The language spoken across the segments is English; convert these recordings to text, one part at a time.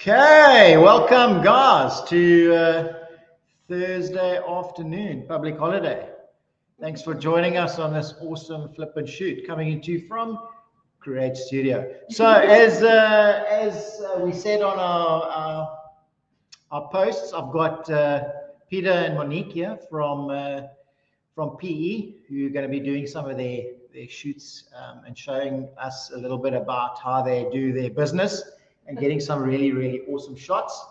Okay, welcome guys to Thursday afternoon, public holiday. Thanks for joining us on this awesome flip and shoot coming into you from Create Studio. So as we said on our posts, I've got Peter and Monique here from PE who are going to be doing some of their shoots and showing us a little bit about how they do their business and getting some really awesome shots.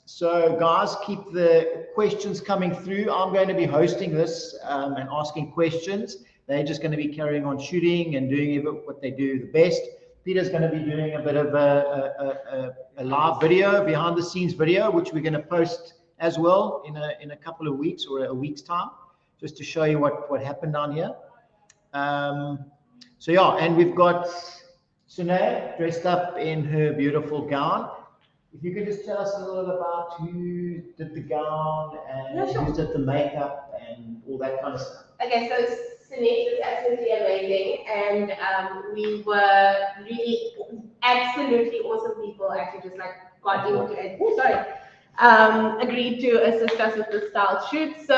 So guys, keep the questions coming through. I'm going to be hosting this and asking questions. They're just going to be carrying on shooting and doing what they do the best. Peter's going to be doing a bit of a live video, behind the scenes video, which we're going to post as well in a couple of weeks or a week's time, just to show you what happened down here. So yeah, and we've got Sunay dressed up in her beautiful gown. If you could just tell us a little about who did the gown and who did the makeup and all that kind of stuff. Okay, so Sunay was absolutely amazing, and we were really absolutely awesome people. Actually, just like got into it. Agreed to assist us with the style shoot. So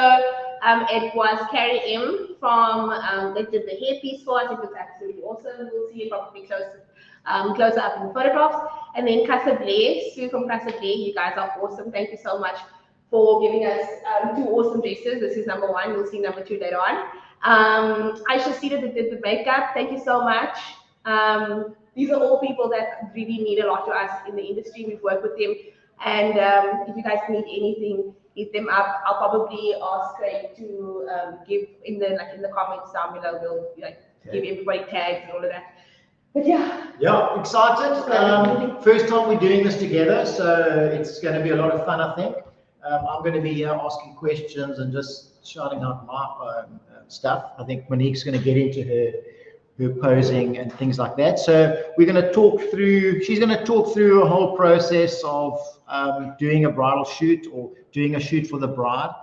it was Carrie M from they did the hairpiece for us. It was absolutely awesome. We'll see it probably closer up in the photographs. And then Casa Blair, Sue from Casa Blair, you guys are awesome. Thank you so much for giving us two awesome dresses. This is number one. You'll see number two later on. Aisha Cedar that did the makeup. Thank you so much. These are all people that really mean a lot to us in the industry. We've worked with them. And if you guys need anything, hit them up. I'll probably ask Craig to give in the comments down below. We'll give everybody tags and all of that. But yeah, excited. First time we're doing this together, so it's going to be a lot of fun, I think. I'm going to be asking questions and just shouting out my stuff. I think Monique's going to get into her posing and things like that. So we're going to talk through, she's going to talk through a whole process of doing a bridal shoot or doing a shoot for the bride.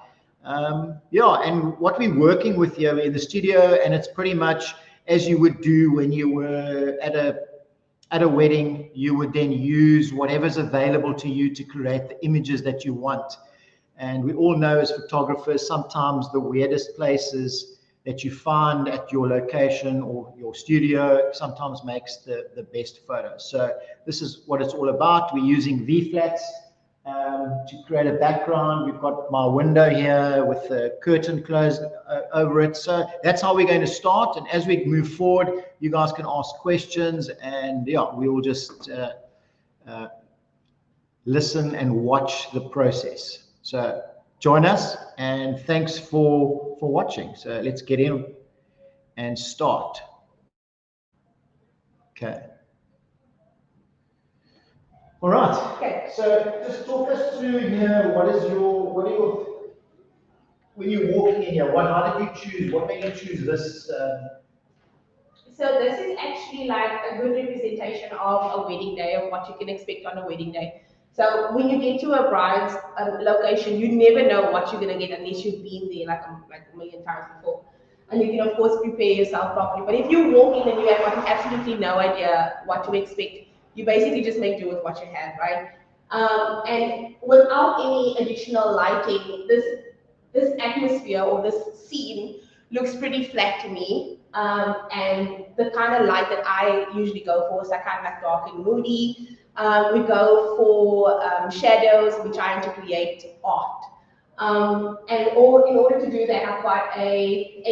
And what we're working with here in the studio, and it's pretty much as you would do when you were at a wedding. You would then use whatever's available to you to create the images that you want. And we all know as photographers, sometimes the weirdest places that you find at your location or your studio sometimes makes the best photos. So this is what it's all about. We're using V-flats to create a background. We've got my window here with the curtain closed over it. So that's how we're going to start. And as we move forward, you guys can ask questions, and we will just listen and watch the process. So join us, and thanks for watching. So let's get in and start. Okay. All right. Okay. So just talk us through here. When you're walking in here, how did you choose? What made you choose this? So this is actually like a good representation of a wedding day, of what you can expect on a wedding day. So when you get to a bride's location, you never know what you're gonna get unless you've been there like a million times before. And you can of course prepare yourself properly. But if you walk in and you have absolutely no idea what to expect, you basically just make do with what you have, right? And without any additional lighting, this atmosphere or this scene looks pretty flat to me. And the kind of light that I usually go for is like kind of like dark and moody. We go for shadows. We're trying to create art. In order to do that, I've got a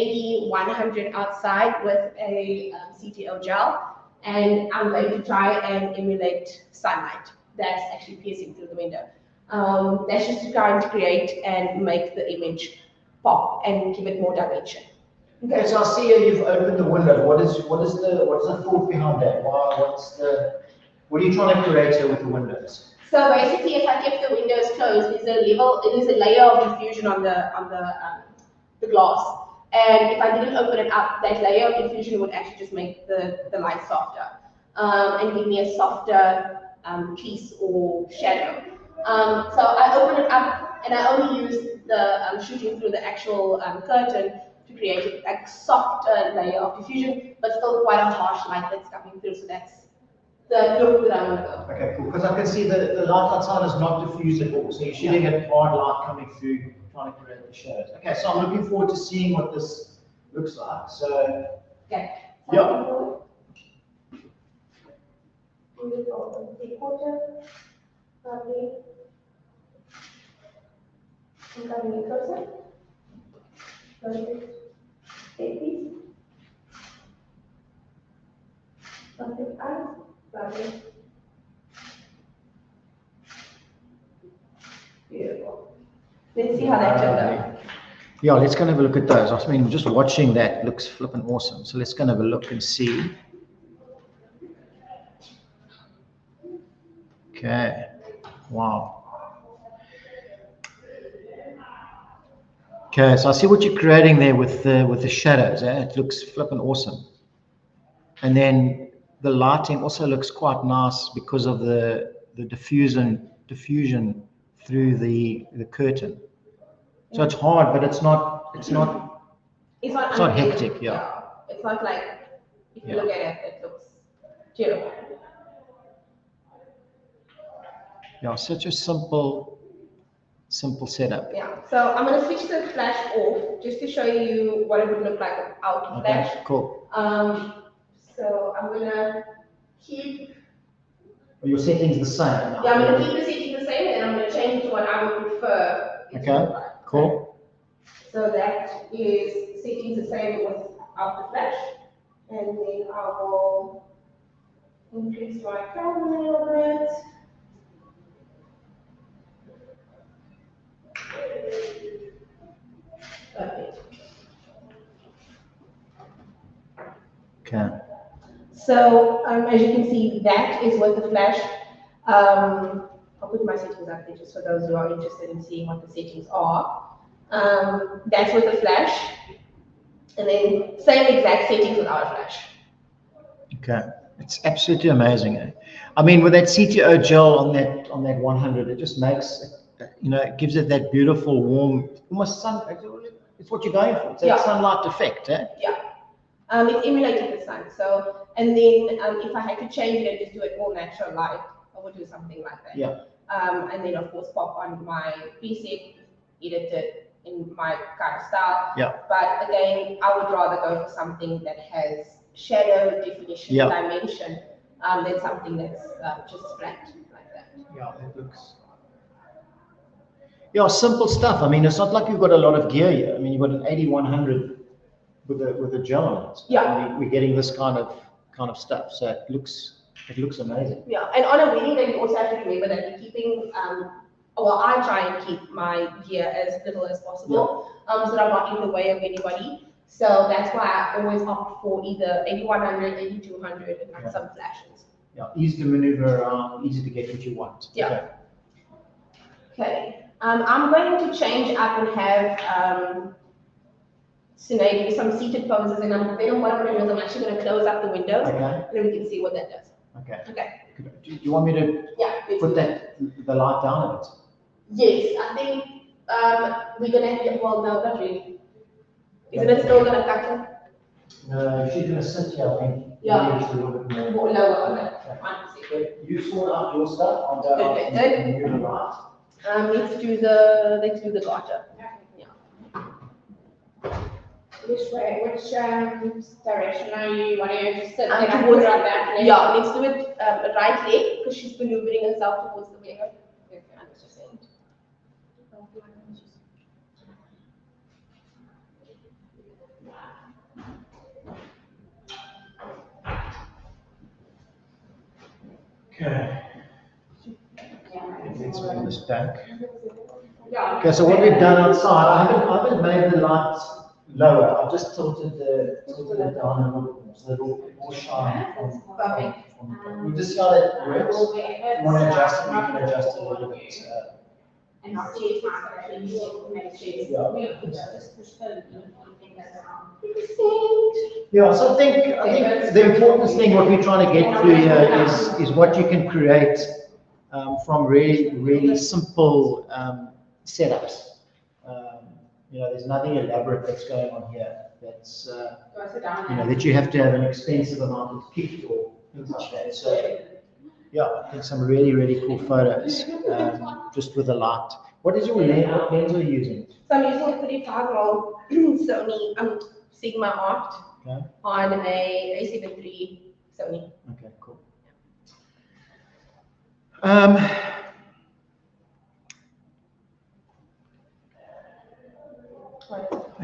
AD100 outside with a CTO gel, and I'm going to try and emulate sunlight that's actually piercing through the window. That's just trying to create and make the image pop and give it more dimension. Okay, so I see here you've opened the window. What is the thought behind that? What are you trying to create here with the windows? So basically, if I kept the windows closed, there's a layer of diffusion on the glass. And if I didn't open it up, that layer of diffusion would actually just make the light softer and give me a softer piece or shadow. So I open it up, and I only use the shooting through the actual curtain to create a softer layer of diffusion, but still quite a harsh light that's coming through. So that's the look that I want to go. Okay, cool. Because I can see the light outside is not diffused at all. So you're shooting at hard light coming through, trying to create the shadows. Okay, so I'm looking forward to seeing what this looks like. So, Okay. yeah. Three-quarter, lovely. And coming closer. Perfect. Take these. Perfect eyes. Lovely. Beautiful. Let's see how that turned out. Yeah, let's go and have a look at those. I mean, just watching that looks flipping awesome. So let's go and have a look and see. Okay. Wow. Okay, so I see what you're creating there with the shadows. It looks flipping awesome. And then the lighting also looks quite nice because of the diffusion through the curtain. So it's hard, but it's not hectic. Yeah. It's not like if you look at it, it looks terrible. Yeah, such a simple setup. Yeah. So I'm gonna switch the flash off just to show you what it would look like without the flash. Okay, cool. So I'm gonna keep. Your settings the same. Yeah, I'm gonna keep the setting the same, and I'm gonna change to what I would prefer. Okay, cool. So that is settings the same without the flash, and then I will increase my camera a little bit. Perfect. Okay. So as you can see, that is with the flash. I'll put my settings up there just for those who are interested in seeing what the settings are. That's with the flash, and then same exact settings without a flash. Okay, it's absolutely amazing. I mean, with that CTO gel on that 100, it just makes it gives it that beautiful warm, almost sun. It's what you're going for. It's that sunlight effect, eh? Yeah. It's emulating the sun. So, and then if I had to change it and just do it all natural light, I would do something like that. Yeah. And then of course pop on my preset, edit it in my kind of style. Yeah. But again, I would rather go for something that has shadow, definition, dimension, than something that's just flat like that. Yeah, it looks. Yeah, simple stuff. I mean, it's not like you've got a lot of gear here. I mean, you've got an 8100 with a gel on it. Yeah. I mean, we're getting this kind of stuff. So it looks amazing. Yeah, and on a wedding day, you also have to remember that you're keeping, I try and keep my gear as little as possible, so that I'm not in the way of anybody. So that's why I always opt for either 8100, 8200, and like some flashes. Yeah, easy to maneuver around, easy to get what you want. Yeah. Okay. I'm going to change up and have Sinead do some seated poses, and then what I'm going to do is I'm actually going to close up the windows, and then we can see what that does. Okay. Okay. Do you want me to put the light down a bit? Yes, I think we're going to, well, no, not really. Isn't it still going to cut her? No, she's going to sit here, I think. Yeah. Just a little bit more. More lower on that. Okay. You sort out your stuff, I'll go out and do the light. Let's do the garter. Yeah. Which direction are you wanting to just sit towards towards our back leg? Yeah, let's do it right leg because she's maneuvering herself towards the mirror. Okay, I was just saying. Okay. Let's bring this back. Yeah. Okay, so what we've done outside, I haven't made the lights lower. I've just tilted it down a little more, so it'll more shine on. We'll just see how that works. If you want to adjust it, we can adjust it a little bit. And I'll see if I can make Yeah, so I think the important thing, what we're trying to get through here is what you can create from really simple setups. There's nothing elaborate that's going on here. That's that you have to have an expensive amount of kit or things like that. So yeah, I think some really, really cool photos, just with the light. What is your lens? What lens are you using? So I'm using a 35mm Sony Sigma Art on a A7 III Sony. Okay, cool.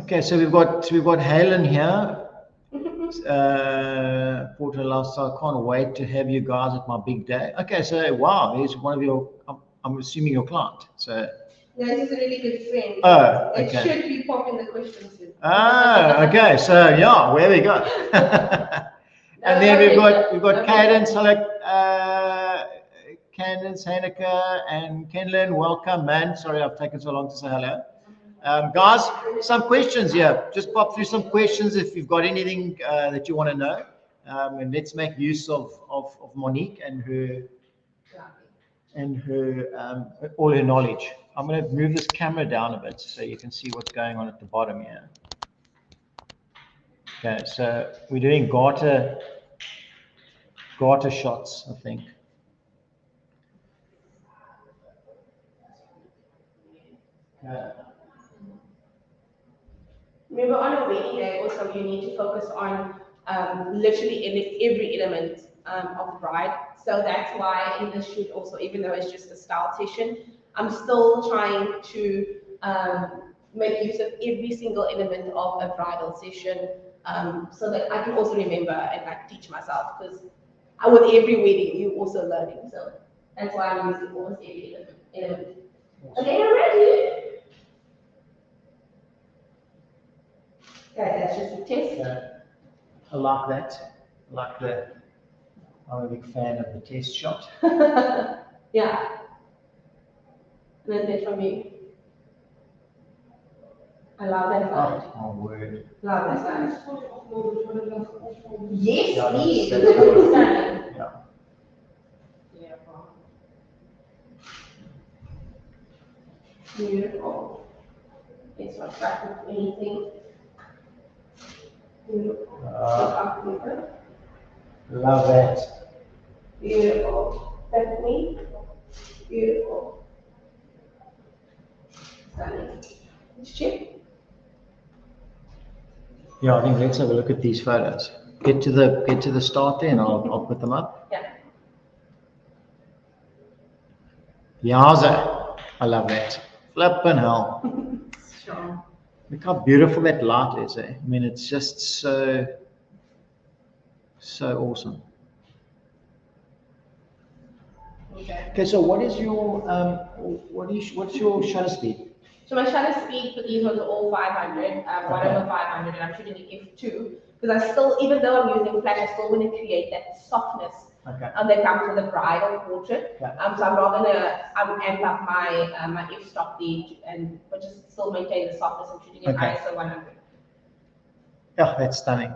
Okay, so we've got Helen here. Porter last, so I can't wait to have you guys at my big day. Okay, so wow, he's one of your, I'm assuming your client. So No, he's a really good friend. oh, okay. It should be popping the questions soon. Ah, okay, so yeah, where we go. And then we've got Cadence, hello, Cadence, Hanneke, and Kenlyn, welcome, man. Sorry, I've taken so long to say hello. Guys, some questions here. Just pop through some questions if you've got anything that you want to know. And let's make use of Monique and her all her knowledge. I'm going to move this camera down a bit so you can see what's going on at the bottom here. Okay, so we're doing garter shots, I think. Remember, on a wedding day, also you need to focus on literally every element of the bride. So that's why in this shoot, also, even though it's just a style session, I'm still trying to make use of every single element of a bridal session, so that I can also remember and like teach myself. Because with every wedding, you're also learning. So that's why I'm using almost every element. Okay, you're ready? Okay, that's just a test. Okay. I like that. I like that. I'm a big fan of the test shot. Yeah. And then that from you. I love that side. Oh, my word. Love that side. Yes, Yeah, please. that's good. Stunning. Yeah. Beautiful. It's not back with anything. Beautiful. Love that. Beautiful. Back with me. Beautiful. Stunning. Chip. Yeah, I think let's have a look at these photos. Get to the start there and I'll put them up. Yeah. Yowza. I love that. Flippin' hell. Sure. Look how beautiful that light is, eh? I mean, it's just so awesome. Okay, so what is your what's your shutter speed? So my shutter speed for these ones are all 500, 1/500, and I'm shooting at f2 because I still, even though I'm using flash, I still want to create that softness that comes with a bridal portrait. So I'm not gonna amp up my f-stop there, but just still maintain the softness. I'm shooting at ISO 100. Yeah, that's stunning.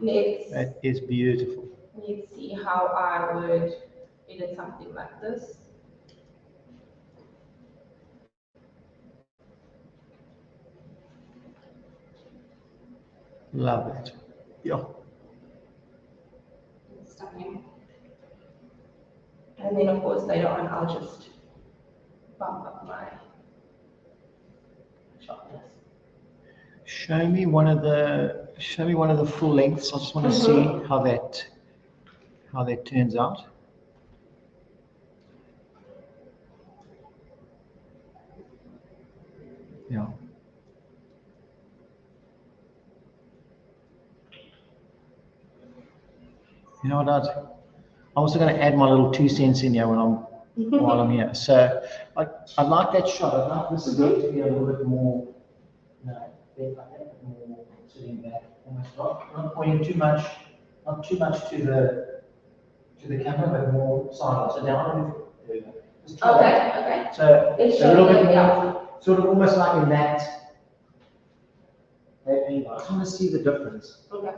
That is beautiful. Let's see how I would edit something like this. Love it. Yeah. Stunning. And then of course later on I'll just bump up my sharpness. Show me one of the full lengths. I just want to see how that turns out. Yeah. You know what? I'm also going to add my little 2 cents in here while I'm here. So I like that shot. I like this to be a little bit more, bent like that, more sitting back, almost not pointing too much, not too much to the camera, but more sideways. So down. There we go. Okay. So it's a little bit more, sort of almost like in that angle. I just want to see the difference. Okay.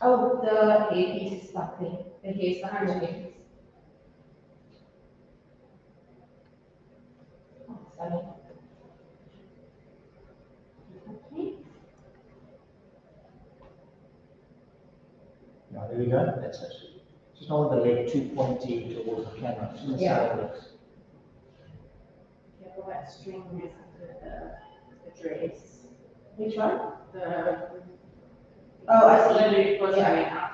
Oh, the hairpiece is stuck there. The hair stuck in the hairpiece. Oh, sorry. There we go. That's it. Just not with the leg too pointy towards the camera. Just on the side of the legs. Yeah, well, that string is the dress. Which one? The. Oh, I see. It was going up.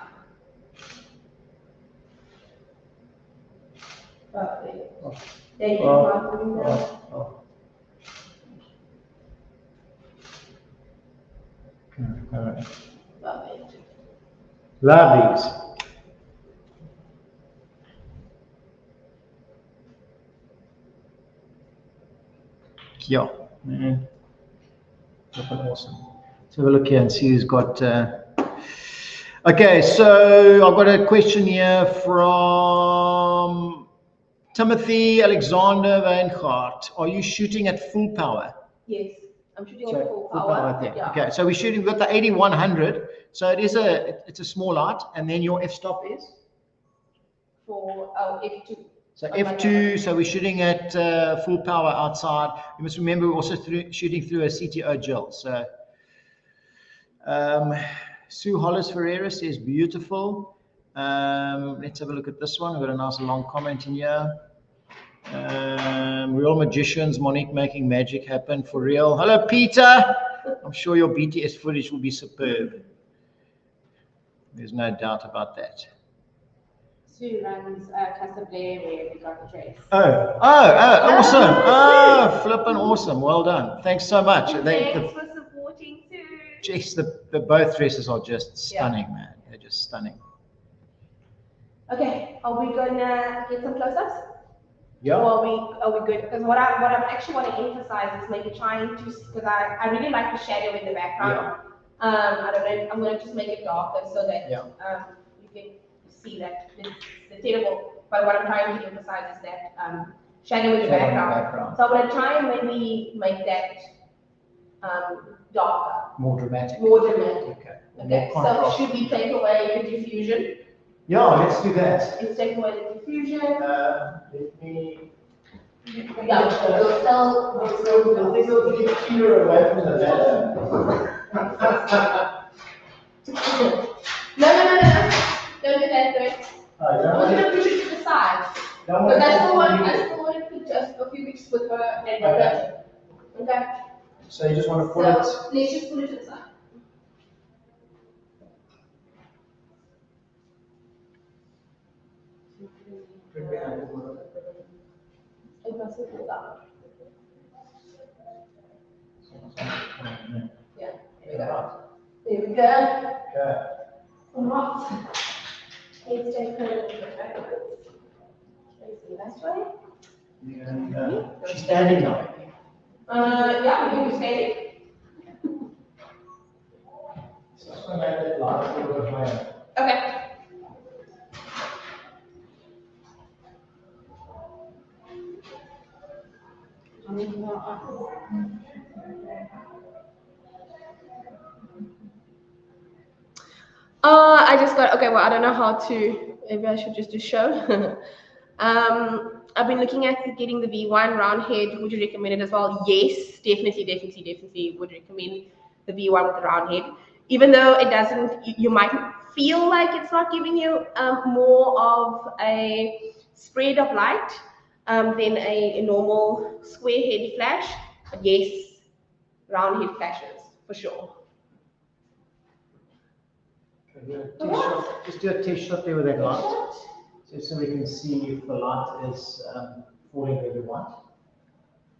Perfect. Oh. There you Oh. go. Oh. All right. Perfect. Lovely. Yeah. Awesome. Let's have a look here and see who's got. Okay, so I've got a question here from Timothy Alexander Weinhardt. Are you shooting at full power? Yes, I'm shooting So at full power. there. Yeah. Okay, so we're shooting. We've got the 8100. So it's a small light, and then your f-stop is. For F2. So F2, so we're shooting at full power outside. You must remember we're also shooting through a CTO gel. So Sue Hollis Ferreira says beautiful. Let's have a look at this one. We've got a nice long comment in here. We're all magicians. Monique making magic happen for real. Hello, Peter. I'm sure your BTS footage will be superb. There's no doubt about that. Sue runs Custom Blair where we got the dress. Awesome. Oh, flippin' awesome. Well done. Thanks so much. Thanks for supporting too. Jeez, the both dresses are just stunning, man. They're just stunning. Okay, are we gonna get some close-ups? Yeah. Or are we good? Because what I actually want to emphasize is maybe trying to, because I really like the shadow in the background. I don't know, I'm gonna just make it darker so that you can see that it's terrible. But what I'm trying to emphasize is that shadow in the background. So I'm gonna try and maybe make that darker. More dramatic. Okay. So should we take away the diffusion? Yeah, let's do that. Let's take away the diffusion. Let me. Yeah, we'll still get clearer away from the ladder. No. Don't do that, I'm just gonna push it to the side. But I still want to put just a few pictures with her and her. Okay. So you just want to put it. Let's just put it to the side. It must have pulled out. Yeah, there we go. There we go. Okay. Alright. Let's take her a little bit backwards. Facing this way. Yeah. She's standing now. Yeah, we can stay. Just want to make it light a little bit higher. Okay. I just got, okay, well, I don't know how to, maybe I should just do show. I've been looking at getting the V1 round head. Would you recommend it as well? Yes, definitely would recommend the V1 with the round head. Even though it doesn't, you might feel like it's not giving you more of a spread of light than a normal square head flash. But yes, round head flashes, for sure. Just do a test shot there with that light, so we can see if the light is falling where we want.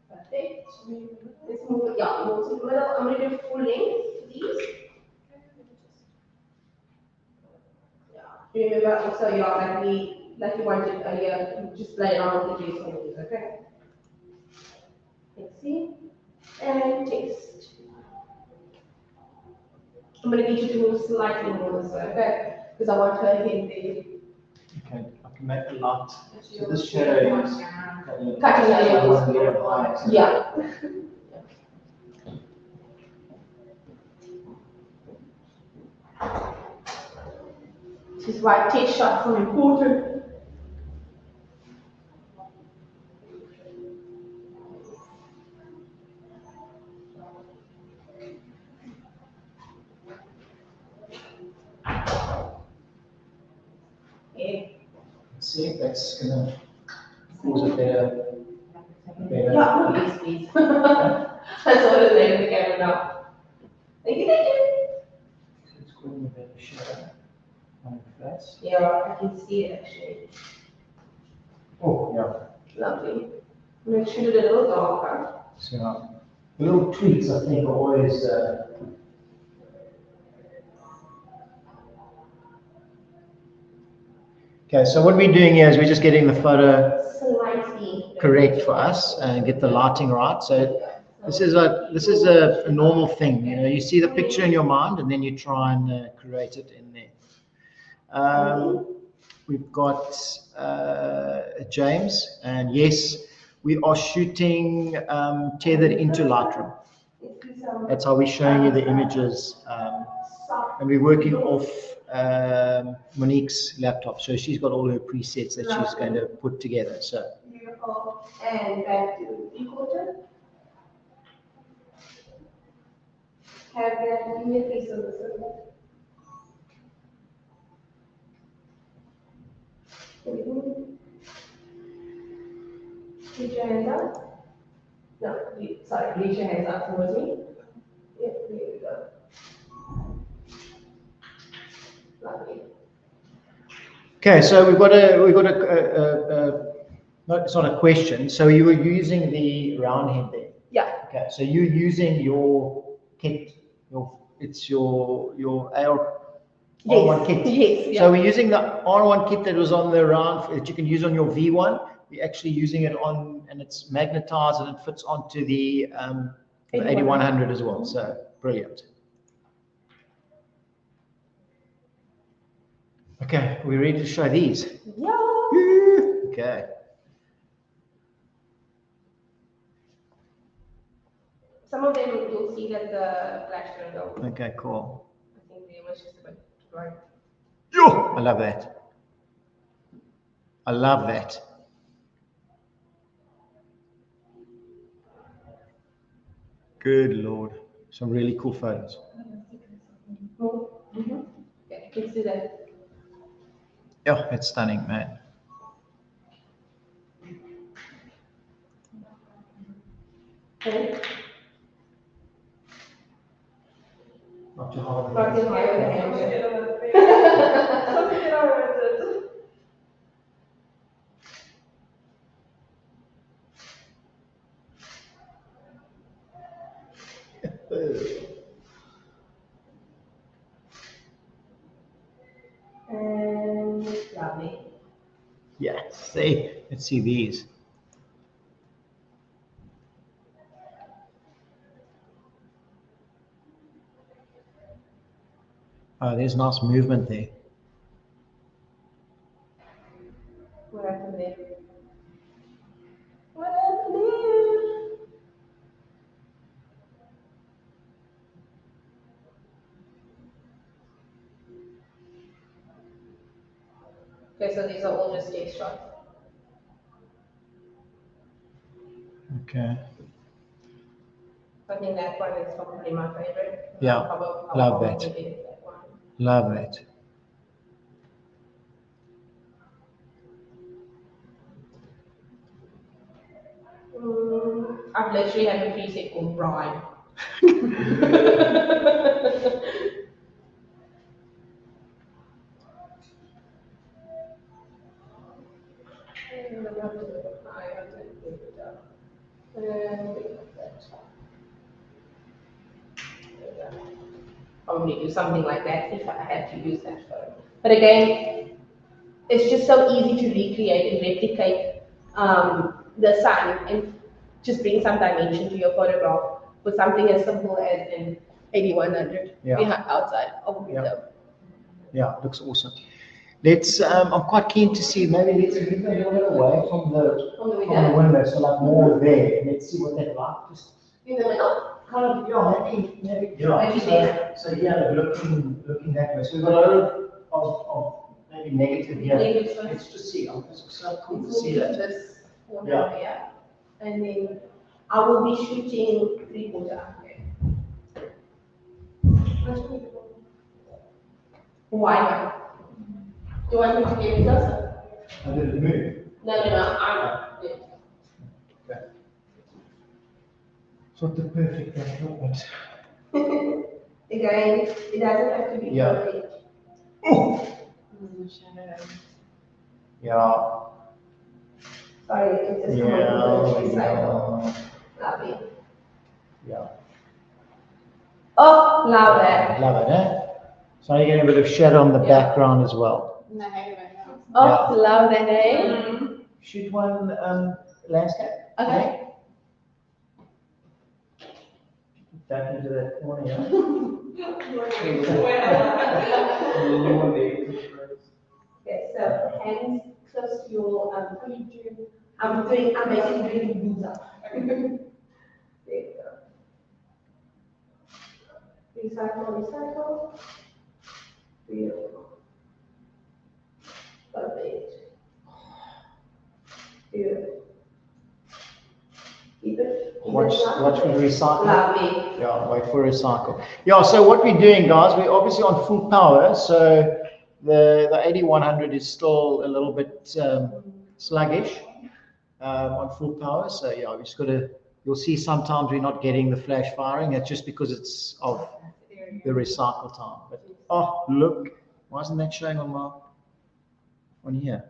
Perfect. Let's move, yeah, move to the middle. I'm going to do full length, please. Yeah. Remember also, like you wanted earlier, just play around with the juice on these, okay? Let's see. And taste. I'm going to get you to move slightly more this way, okay? Because I want her head there. Okay, I can make a light. So this shadow is cutting a little high. Yeah. This is why test shots are important. see if that's gonna cause a better. Yeah, please, please. I saw the name in the camera now. Thank you, thank you. It's causing a bit of shadow on the face. Yeah, I can see it actually. Oh, yeah. Lovely. Make sure it a little darker. So, the little tweaks, I think, are always. Okay, so what we're doing here is we're just getting the photo Slightly correct for us and get the lighting right. So this is a normal thing. You know, you see the picture in your mind and then you try and create it in there. We've got James, and yes, we are shooting tethered into Lightroom. That's how we're showing you the images, and we're working off Monique's laptop. So she's got all her presets that she's going to put together. So beautiful. And back to three-quarter. Have that give me a piece of this. Reach your hands up. No, sorry, reach your hands up towards me. Yep, there we go. Lovely. okay, so we've got no, it's not a question. So you were using the round head there. Yeah. Okay, so you're using your kit, it's your AR. R1 kit. Yes. Yeah. So we're using the R1 kit that was on the round that you can use on your V1. We're actually using it on, and it's magnetized and it fits onto the 8100 as well. So brilliant. Okay, we're ready to show these. Yeah. Okay. Some of them you'll see that the flash turned on. Okay, cool. I think they was just a bit bright. Yo! I love that. I love that. Good Lord. Some really cool photos. Okay, let's do that. Yeah, it's stunning, man. Okay. Not too hard. Not too high with the hand. And lovely. Yeah, see, let's see these. Oh, there's nice movement there. What happened there? What happened there? Okay, so these are all just test shots. Okay. I think that one is probably my favorite. Yeah, love that. One. Love that. I've literally had a preset called Bride. Probably do something like that if I had to use that photo. But again, it's just so easy to recreate and replicate the sun and just bring some dimension to your photograph with something as simple as an 8100 behind outside of a window. Yeah, looks awesome. Let's. I'm quite keen to see. Maybe let's move a little bit away from the window, so like more there. Let's see what that's like. Just In the middle. kind of, maybe yeah. So yeah, looking that way. So we've got a lot of maybe negative here. Let's just see. It's so cool to see that. This corner here, and then I will be shooting 3/4. Why not? Do you want me to get it closer? I did it move. No, I'm. Okay. It's not the perfect angle, but. Again, it doesn't have to be perfect. Oh. Yeah. Sorry, it's just Lovely. Yeah. Oh, love that. Love it, eh? So you're getting a bit of shadow on the background as well. No, Oh, love that, eh? Shoot one landscape. Okay. Back into that corner, yeah. Okay, so hands close to your I'm basically doing the up. There you go. Recycle. Beautiful. Perfect. Beautiful. Keep it. Watch for recycle. Lovely. Yeah, wait for recycle. Yeah, so what we're doing, guys, we're obviously on full power, so the 8100 is still a little bit sluggish on full power. So yeah, we just got to. You'll see sometimes we're not getting the flash firing. It's just because it's of the recycle time. But oh, look, why isn't that showing on here?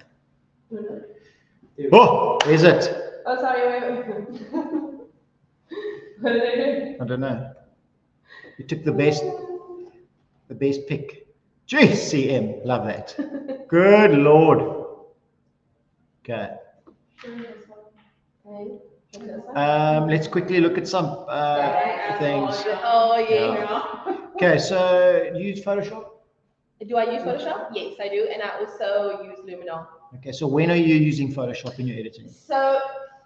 Oh, is it? Oh, sorry, wait. I don't know. You took the best pick. GCM, love that. Good Lord. Okay. Let's quickly look at some things. Oh, yeah. Okay, so do you use Photoshop? Do I use Photoshop? Yes, I do. And I also use Luminol. Okay, so when are you using Photoshop in your editing? So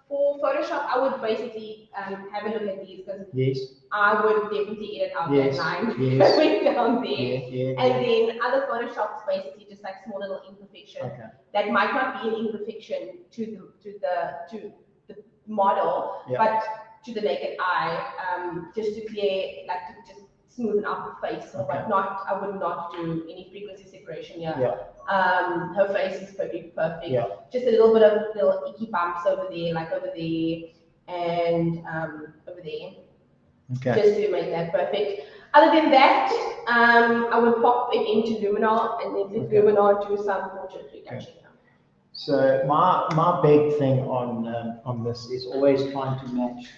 for Photoshop, I would basically have a look at these because Yes. I would definitely edit out Yes. that line Yes. going down there. Yeah. And then other Photoshops basically just like small little imperfections that might not be an imperfection to the model, but to the naked eye, just to clear, like to just smoothen out the face or whatnot. I would not do any frequency separation here. Yeah. Her face is perfect. Yeah. Just a little bit of little icky bumps over there, like over there and over there. Okay. Just to make that perfect. Other than that, I would pop it into Luminol and then with Luminol do some portrait retouching. So my big thing on this is always trying to match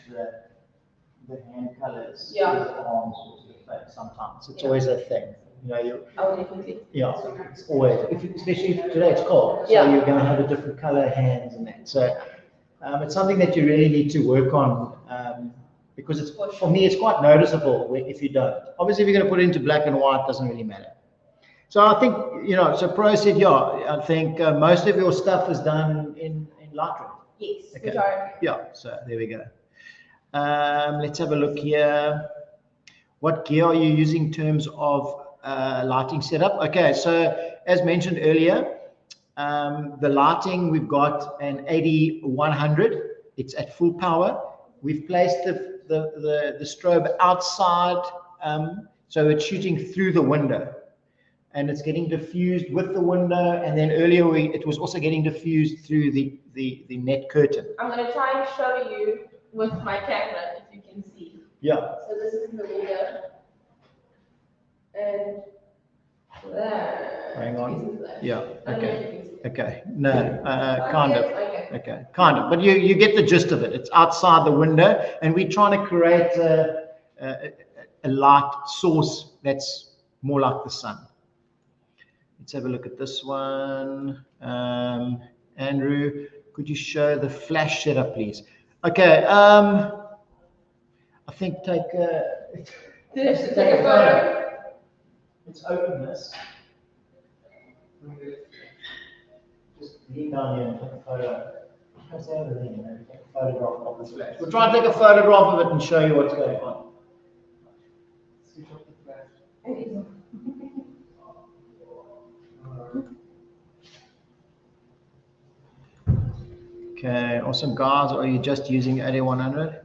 the hand colors with the arms or the face. Sometimes it's always a thing. You know, definitely. Yeah, it's always, especially today it's cold, so you're going to have a different color hands and that. So it's something that you really need to work on because it's for me it's quite noticeable if you don't. Obviously, if you're going to put it into black and white, it doesn't really matter. So I think, so Pro said, I think most of your stuff is done in Lightroom. Yes, okay. Majority. Yeah, so there we go. Let's have a look here. What gear are you using in terms of lighting setup? Okay, so as mentioned earlier, the lighting, we've got an 80-100. It's at full power. We've placed the strobe outside, so it's shooting through the window. And it's getting diffused with the window, and then earlier it was also getting diffused through the net curtain. I'm going to try and show you with my camera, if you can see. Yeah. So this is the window, and there. Hang on. Yeah. Okay. No. Kind of. Okay. Kind of. But you get the gist of it. It's outside the window, and we're trying to create a light source that's more like the sun. Let's have a look at this one. Andrew, could you show the flash setup, please? Okay. I think take a photo. Let's open this. Just lean down here and take a photo. Take a photograph of this flash. We'll try and take a photograph of it and show you what's going on. Switch off the flash. Okay, awesome, guys. Are you just using 80-100?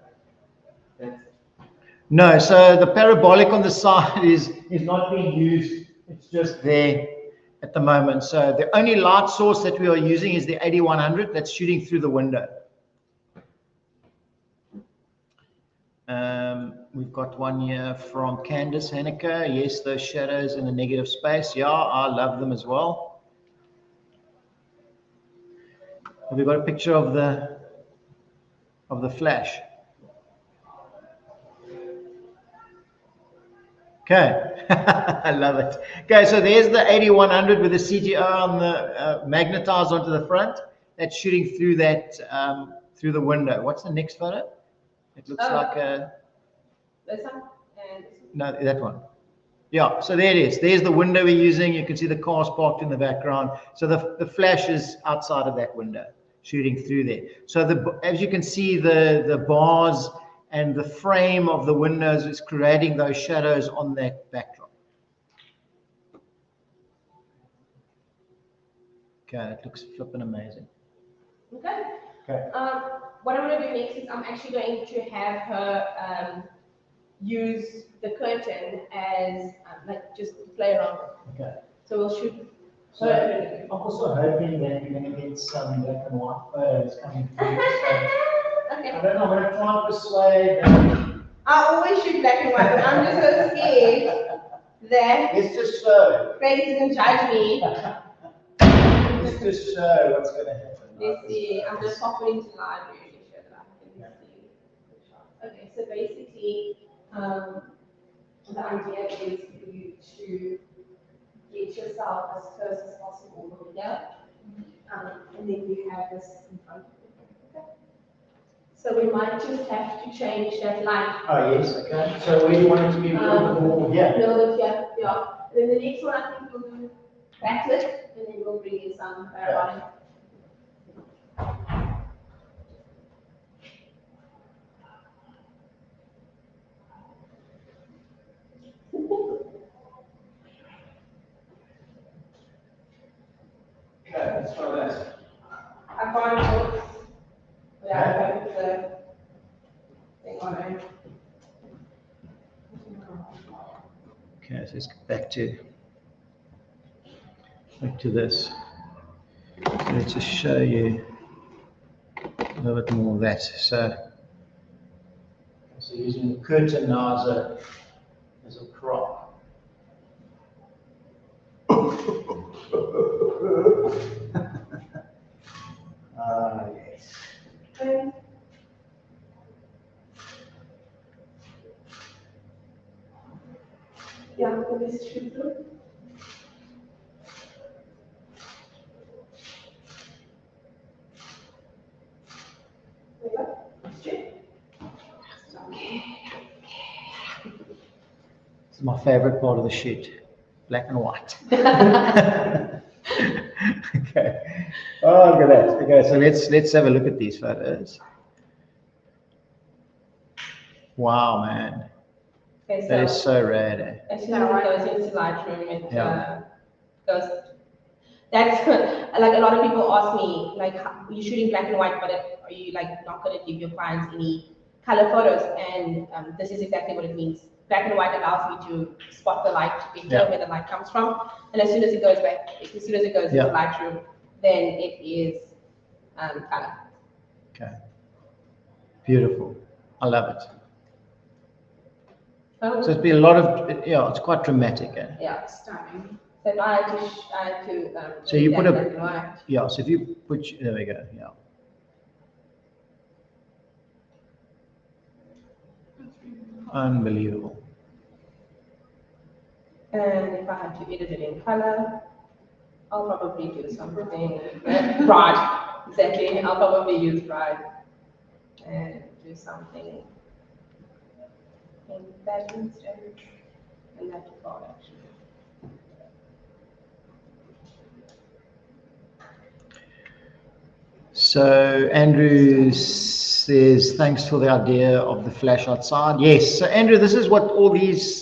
No, so the parabolic on the side is not being used. It's just there. at the moment. So the only light source that we are using is the 8100 that's shooting through the window. We've got one here from Candice Hanneke. Yes, those shadows in the negative space. Yeah, I love them as well. Have we got a picture of the flash? Okay, I love it. Okay, so there's the 8100 with the CGO on the magnetized onto the front. That's shooting through that through the window. What's the next photo? It looks like a. This one and this one. No, that one. Yeah, so there it is. There's the window we're using. You can see the cars parked in the background. So the flash is outside of that window, shooting through there. So as you can see, the bars and the frame of the windows is creating those shadows on that backdrop. Okay, it looks flipping amazing. Okay. Okay. What I'm going to do next is I'm actually going to have her use the curtain as like just play around with. Okay. So we'll shoot. So I'm also hoping that we're going to get some black and white photos coming through. So Okay. I don't know, I'm going to try and persuade them. I always shoot black and white, but I'm just so scared that Let's just show. friends is going to judge me. Let's just show what's going to happen. Let's see. I'm just pop it into live really show that I can see. Okay, so basically, the idea is for you to get yourself as close as possible over here, and then you have this in front of you. Okay. So we might just have to change that light. Oh, yes, okay. So where do you want it to be a little bit more here? A little bit here, yeah. And then the next one, I think we'll do backlit, and then we'll bring in some parabolic. Okay, let's try that. I can't put without putting the thing on it. Okay, so let's get back to this. So let's just show you a little bit more of that. So using the curtain now as a prop. Ah, yes. Okay. Yeah, I'm going to shoot through. This is my favorite part of the shoot, black and white. Okay. Oh, look at that. Okay, so let's have a look at these photos. Wow, man. Okay, That is so rad. Eh? as soon as it goes into Lightroom, it goes. That's like a lot of people ask me, like, you're shooting black and white, but are you like not going to give your clients any color photos? And this is exactly what it means. Black and white allows me to spot the light, to tell where the light comes from, and as soon as it goes back, as soon as it goes into Lightroom, then it is color. Okay. Beautiful. I love it. So it's been a lot of, it's quite dramatic. Eh? Yeah, stunning. So if I had to so you put a, so if you put, there we go, yeah. Unbelievable. And if I had to edit it in color, I'll probably do something bright. Exactly. I'll probably use bright and do something in that instead, and that default actually. So Andrew says, thanks for the idea of the flash outside. Yes, so Andrew, this is what all these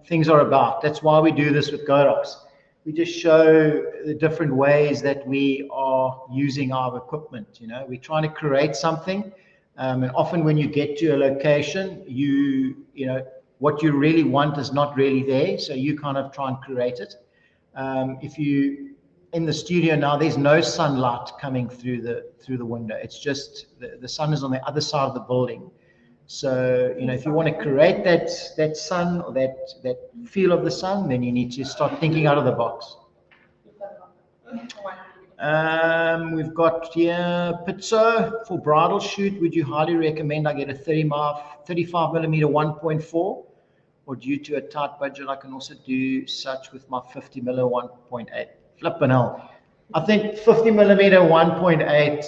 things are about. That's why we do this with Godox. We just show the different ways that we are using our equipment. You know, we're trying to create something. And often when you get to a location, you know, what you really want is not really there. So you kind of try and create it. If you in the studio now, there's no sunlight coming through the window. It's just the sun is on the other side of the building. So, if you want to create that sun or that feel of the sun, then you need to start thinking out of the box. We've got here Pizzo for bridal shoot. Would you highly recommend I get a 35 millimeter 1.4, or due to a tight budget, I can also do such with my 50 millimeter 1.8? Flippin' hell. I think 50 millimeter 1.8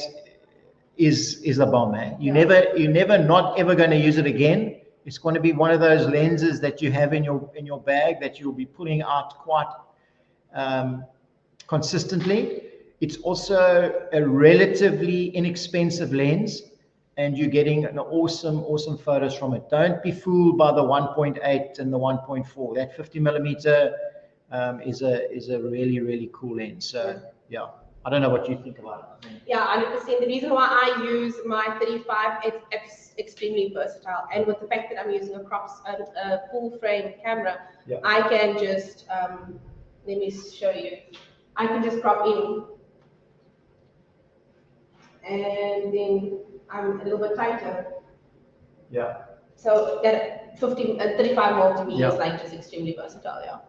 is a bomb, man. You're never not ever going to use it again. It's going to be one of those lenses that you have in your bag that you'll be pulling out quite consistently. It's also a relatively inexpensive lens, and you're getting an awesome photos from it. Don't be fooled by the 1.8 and the 1.4. That 50 millimeter is a really cool lens. So yeah. I don't know what you think about it. Yeah, 100%. The reason why I use my 35, it's extremely versatile. And with the fact that I'm using a full frame camera, I can just, let me show you. I can just crop in. And then I'm a little bit tighter. Yeah. So that 35 mil to me is like just extremely versatile, yeah.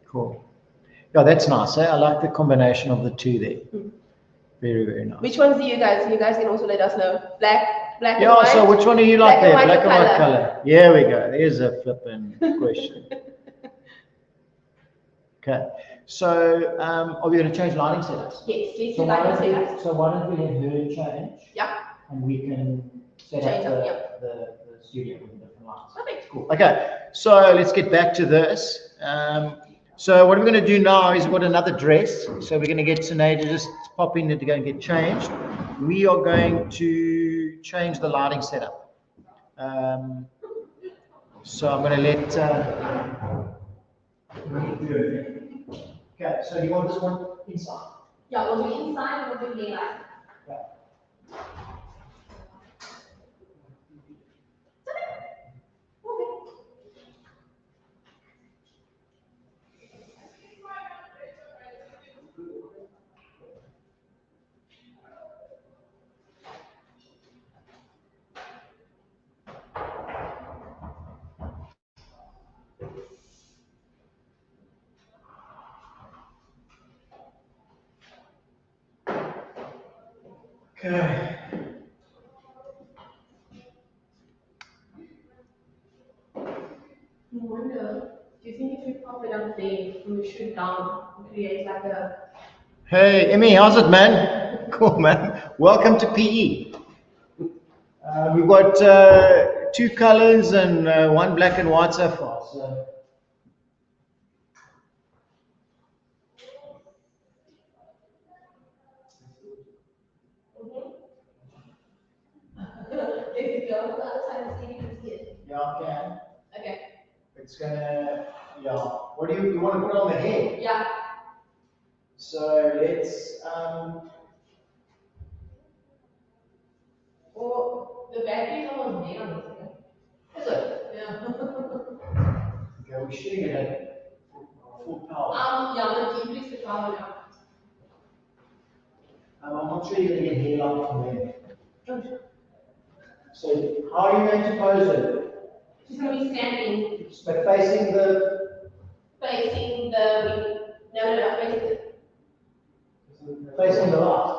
Cool. Yeah, that's nice. I like the combination of the two there. Very nice. Which ones do you guys? You guys can also let us know. Black and white. Yeah, so which one do you like there? Black and white color. color. Here we go. There's a flipping question. Okay. So are we going to change lighting setups? Yes, let's do lighting setups. So why don't we have her change? Yeah. And we can set up the studio with different lights. Perfect. Cool. Okay. So let's get back to this. So what we're going to do now is we've got another dress. So we're going to get Sinead to just pop in to go and get changed. We are going to change the lighting setup. So I'm going to let... okay, so do you want this one inside? Yeah, we'll do inside and we'll do daylight. Okay. Okay. I wonder, do you think if we pop it up there when we shoot down, we create like a... Hey, Emmy, how's it, man? Cool, man. Welcome to PE. We've got 2 colors and 1 black and white so far. So. Yeah, I can. Okay. It's gonna, What do you want to put on the head? Yeah. So let's, Oh, the battery is almost dead on this. Is it? Yeah. okay, we're shooting it at full power. Yeah, let's increase the power now. I'm not sure you're going to get hair light from there. So how are you going to pose it? She's going to be standing. But facing the... Facing the... No, Facing the light.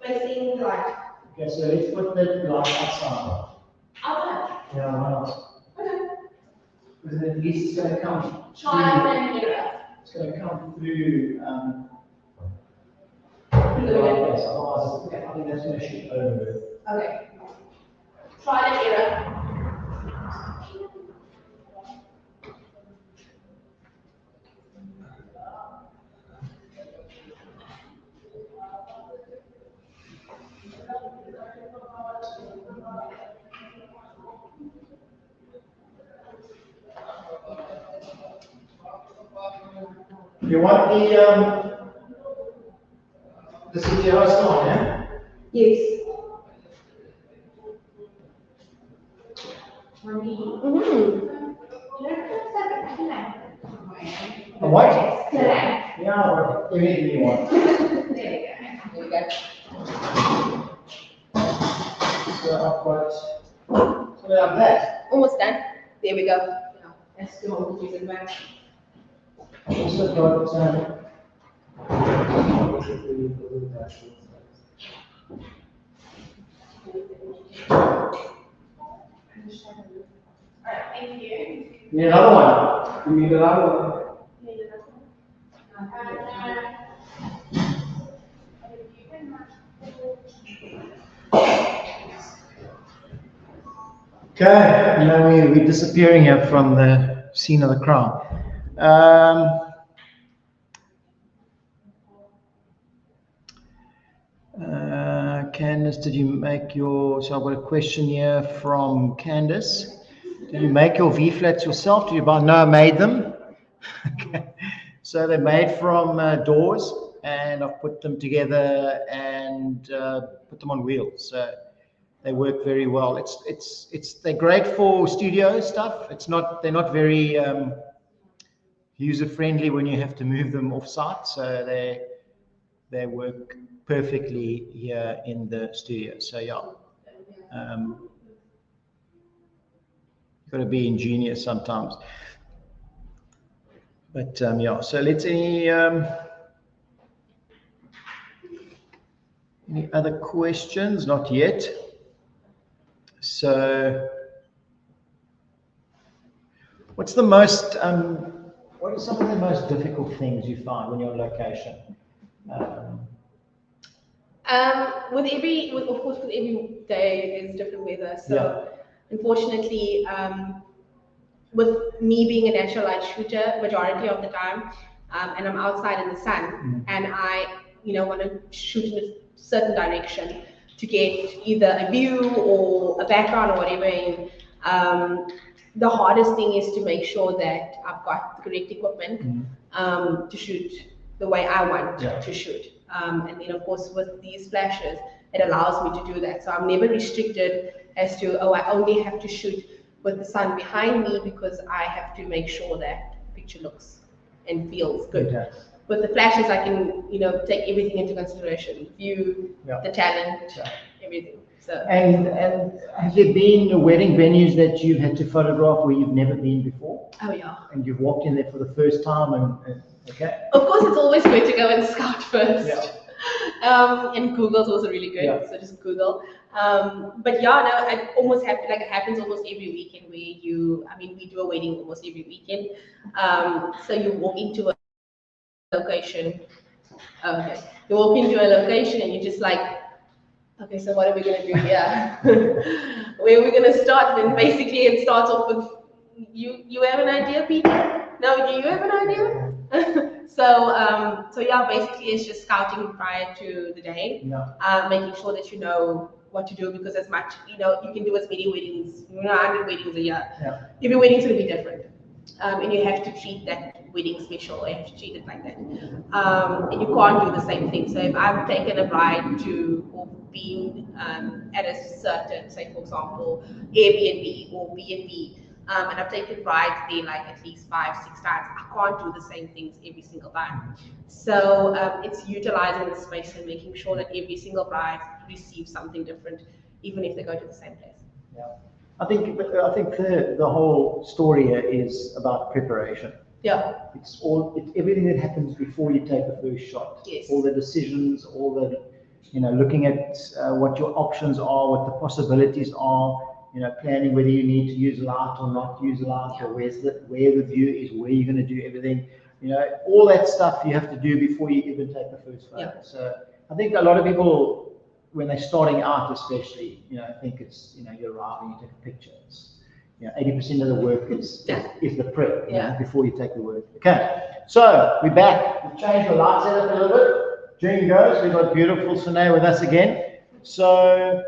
Facing the light. Okay, so let's put the light outside. Outside? Yeah, why not? Okay. Because at least it's going to come... Trial and error. It's going to come through... through the window. Otherwise, I think that's going to shoot over. Okay. Trial and error. You want the CTO still, yeah? Yes. A what? Yeah, anything you want. There we go. So I've got, so we have that. Almost done. There we go. Yeah, that's the whole reason why. I've also got, Alright, thank you. need another one. You need another one. Okay, now we're disappearing here from the scene of the crime. Candace, did you make your, so I've got a question here from Candace. Did you make your V-flats yourself? Did you buy? No, I made them. Okay. So they're made from doors, and I've put them together and put them on wheels. So they work very well. They're great for studio stuff. They're not very user friendly when you have to move them off site. So they work perfectly here in the studio. So yeah, you've got to be ingenious sometimes. But yeah, so let's any other questions? Not yet. So what's the most what are some of the most difficult things you find when you're on location? Of course, with every day there's different weather. So unfortunately, with me being a natural light shooter, majority of the time, and I'm outside in the sun, and I, want to shoot in a certain direction to get either a view or a background or whatever. And the hardest thing is to make sure that I've got the correct equipment to shoot the way I want to shoot. And then, of course, with these flashes, it allows me to do that. So I'm never restricted as to, I only have to shoot with the sun behind me because I have to make sure that the picture looks and feels good. Okay. With the flashes, I can, take everything into consideration: view, the talent, everything. So. And have there been wedding venues that you've had to photograph where you've never been before? Oh yeah. And you've walked in there for the first time, and okay. Of course, it's always good to go and scout first. Yeah. And Google's also really good, so just Google. But yeah, no, it almost happens. Like it happens almost every weekend where we do a wedding almost every weekend. So you walk into a location. Okay, you walk into a location and you're just like, okay, so what are we gonna do here? Where are we gonna start? And basically, it starts off with you have an idea, Peter? No, do you have an idea? So yeah, basically it's just scouting prior to the day, making sure that you know what to do, because as much, you can do as many weddings, 100 weddings a year. Every wedding's gonna be different. And you have to treat that wedding special. You have to treat it like that. And you can't do the same thing. So if I've taken a bride to, or been at a certain, say for example, Airbnb or B&B, and I've taken brides there like at least 5-6 times, I can't do the same things every single time. So it's utilizing the space and making sure that every single bride receives something different, even if they go to the same place. Yeah. I think the whole story here is about preparation. Yeah. It's everything that happens before you take the first shot. Yes. All the decisions, all the, looking at what your options are, what the possibilities are, planning whether you need to use light or not use light, or where the view is, where you're going to do everything. All that stuff you have to do before you even take the first photo. Yeah. So I think a lot of people, when they're starting out especially, think it's, you arrive and you take a picture. It's, 80% of the work is the prep, before you take the work. Okay, so we're back. We've changed the light setup a little bit. June goes, we've got beautiful Sine with us again. So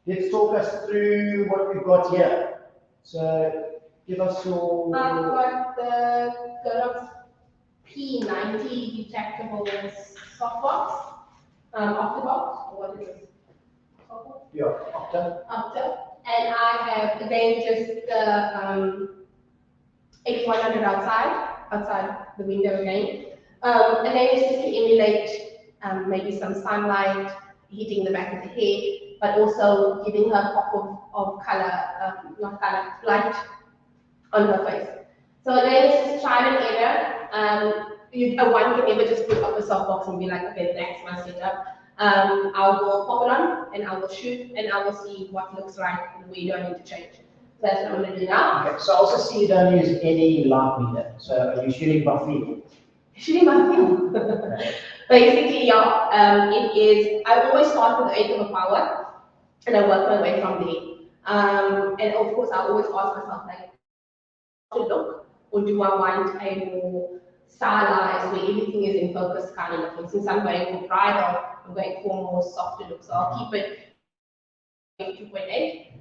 let's talk us through what we've got here. So give us your... I've got the Godox P90 detachable softbox. Octobox, or what is it? Yeah, Octa. And I have again just the 8100 outside the window again. And then it's just to emulate maybe some sunlight hitting the back of the head, but also giving her a pop of color, not color, light on her face. So again, it's just trial and error. One can never just put up a softbox and be like, okay, that's my setup. I will pop it on and I will shoot and I will see what looks right and where do I need to change. So that's what I'm going to do now. Okay, so I also see you don't use any light meter. So are you shooting by feel? Shooting by feel. Basically, yeah, it is, I always start with 1/8 of a power and I work my way from there. And of course, I always ask myself, like, to look, or do I want a more stylized where everything is in focus kind of looking? Since I'm going for bridal, I'm going for more softer look, so I'll keep it 2.8.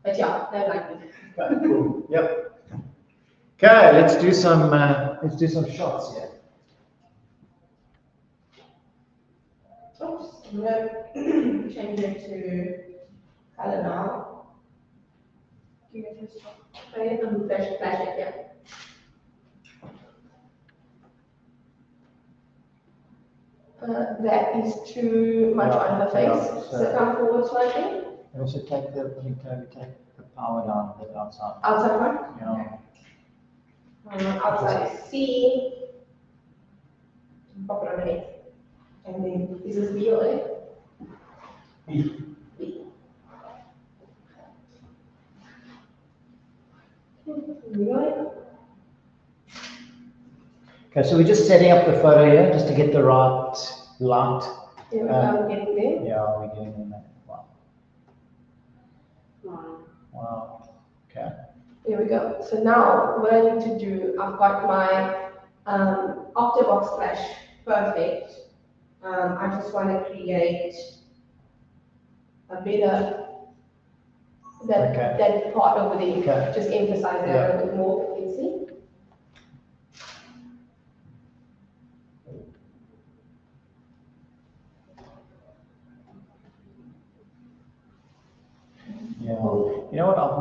But yeah, they like it. Okay, cool. Yep. Okay, let's do some shots here. Oops, I'm gonna change it to color now. Give it a shot. Okay, I'm flash it here. That is too much on her face. So come forward slightly. And also take the power down a bit outside. Outside one? Yeah. Outside is C. Pop it on the head. And then this is B or A? B. B. Really? Okay, so we're just setting up the photo here just to get the right light. There we go, getting there. Yeah, we're getting in there. Wow. Wow. Wow. Okay. There we go. So now what I need to do, I've got my Octabox flash perfect. I just want to create a better that part over there. Okay. Just emphasize that a little bit more. You can see. Yeah. You know what I've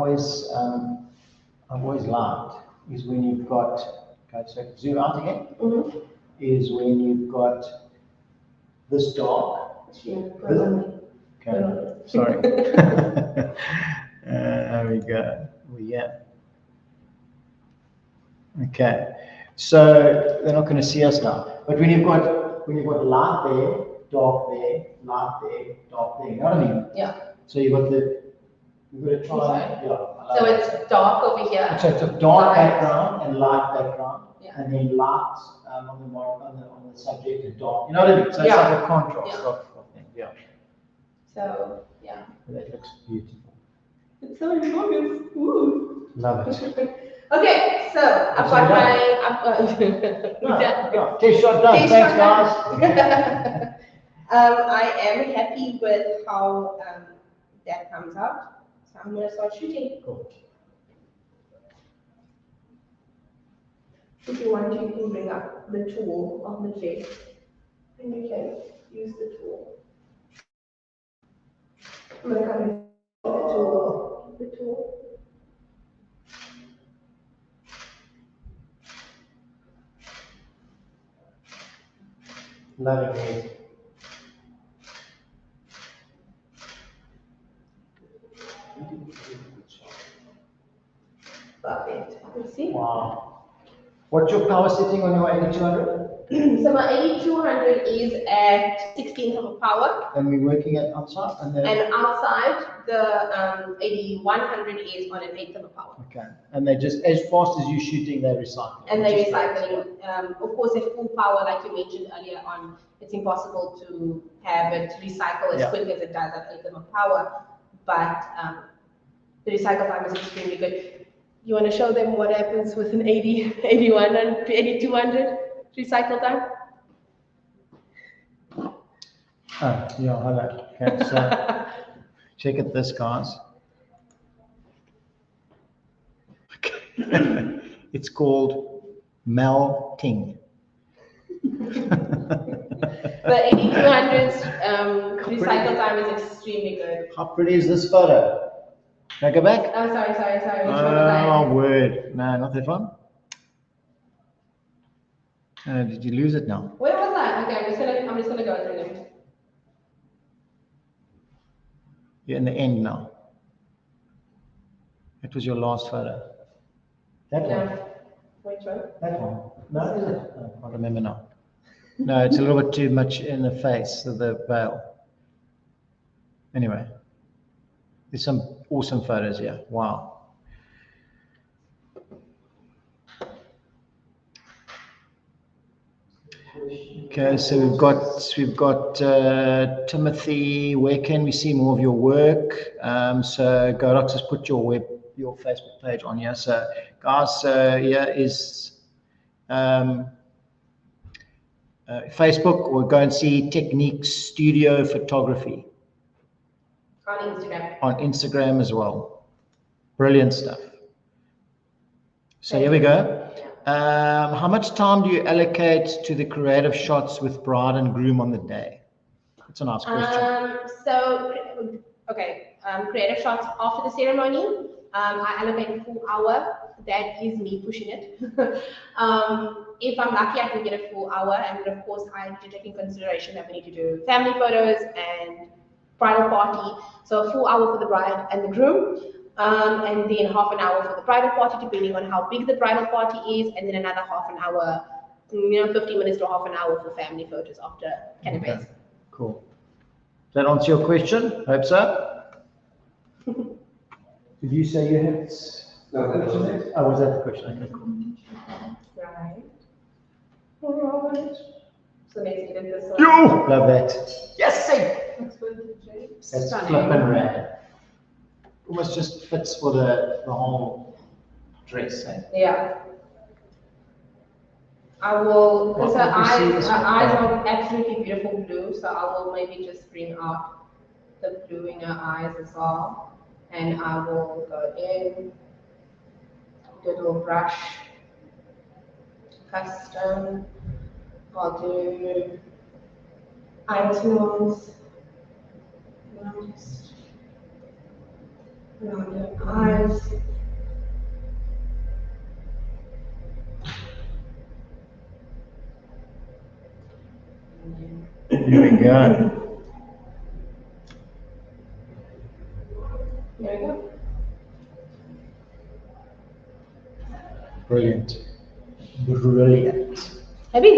always liked is when you've got, okay, so zoom out again, is when you've got this dark. Okay, sorry. There we go. Okay, so they're not going to see us now. But when you've got light there, dark there, light there, dark there, you know what I mean? Yeah. So you've got to try. Yeah. So it's dark over here. So it's a dark background and light background, Yeah. and then light on the subject and dark. You know what I mean? So it's like a contrast of things. Yeah. So yeah. That looks beautiful. It's so gorgeous. Ooh. Love it. Okay, so I've got Yeah. Test shot done. Thanks, guys. I am happy with how that comes out. So I'm going to start shooting. Cool. If you want to, you can bring up the tool of the dress and you can use the tool. I'm going to come in the tool. Loving it. Perfect. You see? Wow. What's your power setting on your 8200? So my 8200 is at 16th of a power. And we're working at outside? And outside, the 8100 is on an 1/8 of a power. Okay. And they just, as fast as you're shooting, they recycle. And they recycle. Of course, at full power, like you mentioned earlier on, it's impossible to have it recycle as quick as it does at 1/8 of a power. But the recycle time is extremely good. You want to show them what happens with an 80, 81, and 8200 recycle time? Oh, yeah, hello. Okay, so check at this, guys. Okay. It's called melting. The 8200's recycle time is extremely good. How pretty is this photo? Can I go back? Oh, sorry. Which one was I? Oh, word. No, not that one. Did you lose it now? Where was I? Okay, I'm just gonna go through them. You're in the end now. It was your last photo. That one. No. Which one? That one. No, is it? I can't remember now. No, it's a little bit too much in the face of the veil. Anyway, there's some awesome photos here. Wow. Okay, so we've got Timothy. Where can we see more of your work? So Godox has put your Facebook page on here. So guys, here is Facebook, or go and see Technique Studio Photography On Instagram. on Instagram as well. Brilliant stuff. So here we go. How much time do you allocate to the creative shots with bride and groom on the day? That's a nice question. Creative shots after the ceremony. I allocate a full hour. That is me pushing it. If I'm lucky, I can get a full hour, and of course, I need to take in consideration that we need to do family photos and bridal party. So a full hour for the bride and the groom. And then half an hour for the bridal party, depending on how big the bridal party is, and then another half an hour, 15 minutes to half an hour for family photos after canapes. Okay. Cool. Does that answer your question? Hope so. Did you say you had? No, that was it. Oh, was that the question? Okay, cool. Right. All right. So let's get this one. Yo! Love that. Yes, sir. That's Stunning. flippin' rad. Almost just fits for the whole dress, eh? Yeah. I will, because What her would you see eyes, this her one? eyes are absolutely beautiful blue, so I will maybe just bring out the blue in her eyes as well. And I will go in, little brush, custom, I'll do eye-tones, just around her eyes. Here we go. There we go. Brilliant. Brilliant. Happy?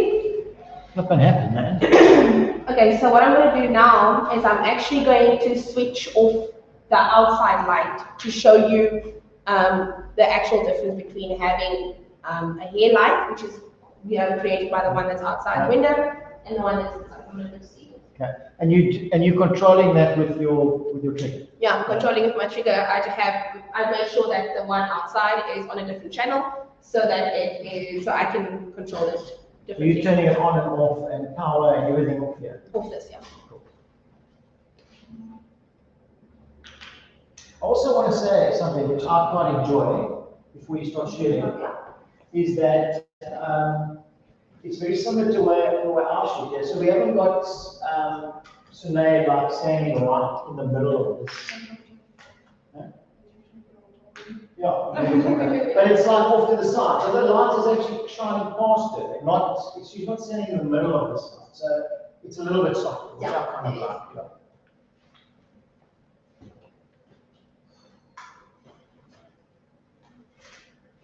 Flippin' happy, man. Okay, so what I'm going to do now is I'm actually going to switch off the outside light to show you the actual difference between having a hair light, which is created by the one that's outside the window, and the one that's inside. I'm going to see. Okay. And you controlling that with your trigger. Yeah, I'm controlling with my trigger. I make sure that the one outside is on a different channel, so that I can control it So differently. you're turning it on and off and power and everything off here. Off this, yeah. Cool. I also want to say something which I quite enjoy before you start sharing, is that it's very similar to where our shoot is. So we haven't got Soleil like standing right in the middle of this. Yeah, but it's like off to the side. So the light is actually shining past her. She's not standing in the middle of the side. So it's a little bit softer, which I kind of like.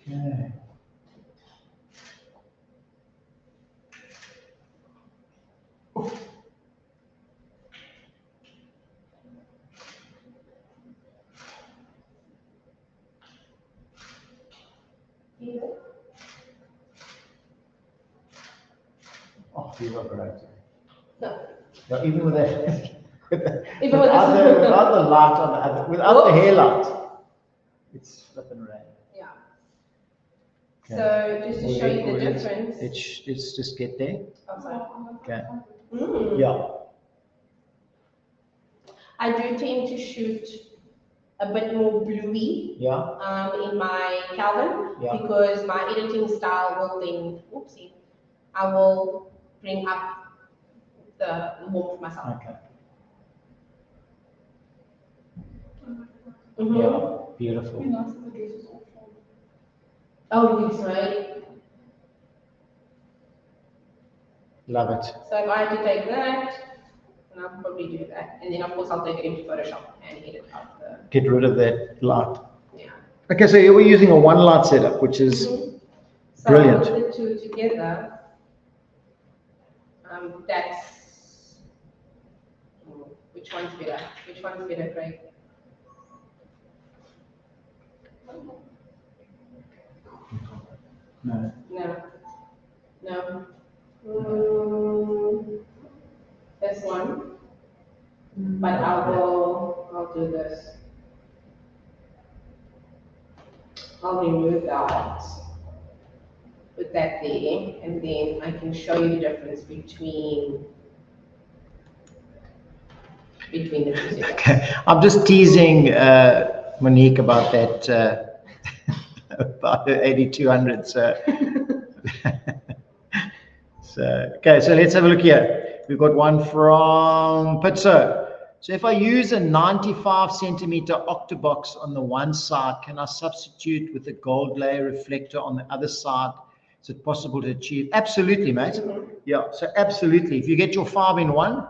Yeah. Okay. Oh, you were great. No. Yeah, even with that, Even with this- without the light on the other, without the hair light, it's flipping red. Yeah. Okay. So just to show you the difference. Let's just get there. Outside. Okay. Mm. Yeah. I do tend to shoot a bit more bluey Yeah. in my Calvin Yeah. because my editing style will then, I will bring up the warmth myself. Okay. Mhm. Yeah. Beautiful. Oh, yes, right. Love it. So if I had to take that, and I'll probably do that. And then of course I'll take it into Photoshop and edit out the, Get rid of that light. yeah. Okay, so you were using a one light setup, which is So brilliant. I'll put the two together. That's, which one's better? Which one's better, Craig? No. No. No. This one. But I'll do this. I'll remove that. Put that there, and then I can show you the difference between the two settings. Okay, I'm just teasing Monique about that, about the 8200. So, okay, so let's have a look here. We've got one from Pizzo. So if I use a 95 centimeter octabox on the one side, can I substitute with a gold layer reflector on the other side? Is it possible to achieve? Absolutely, mate. Yeah, so absolutely. If you get your 5-in-1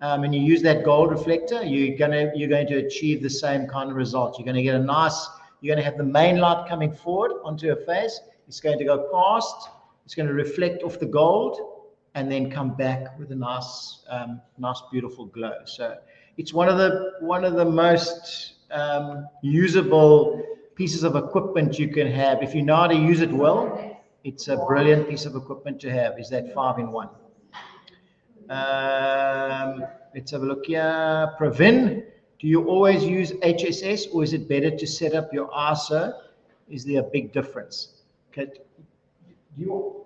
and you use that gold reflector, you're going to achieve the same kind of result. You're going to get a nice, you're going to have the main light coming forward onto your face. It's going to go past. It's going to reflect off the gold and then come back with a nice, nice, beautiful glow. So it's one of the most usable pieces of equipment you can have. If you know how to use it well, it's a brilliant piece of equipment to have, is that 5-in-1. Let's have a look here. Pravin, do you always use HSS or is it better to set up your ISO? Is there a big difference? Okay. Do you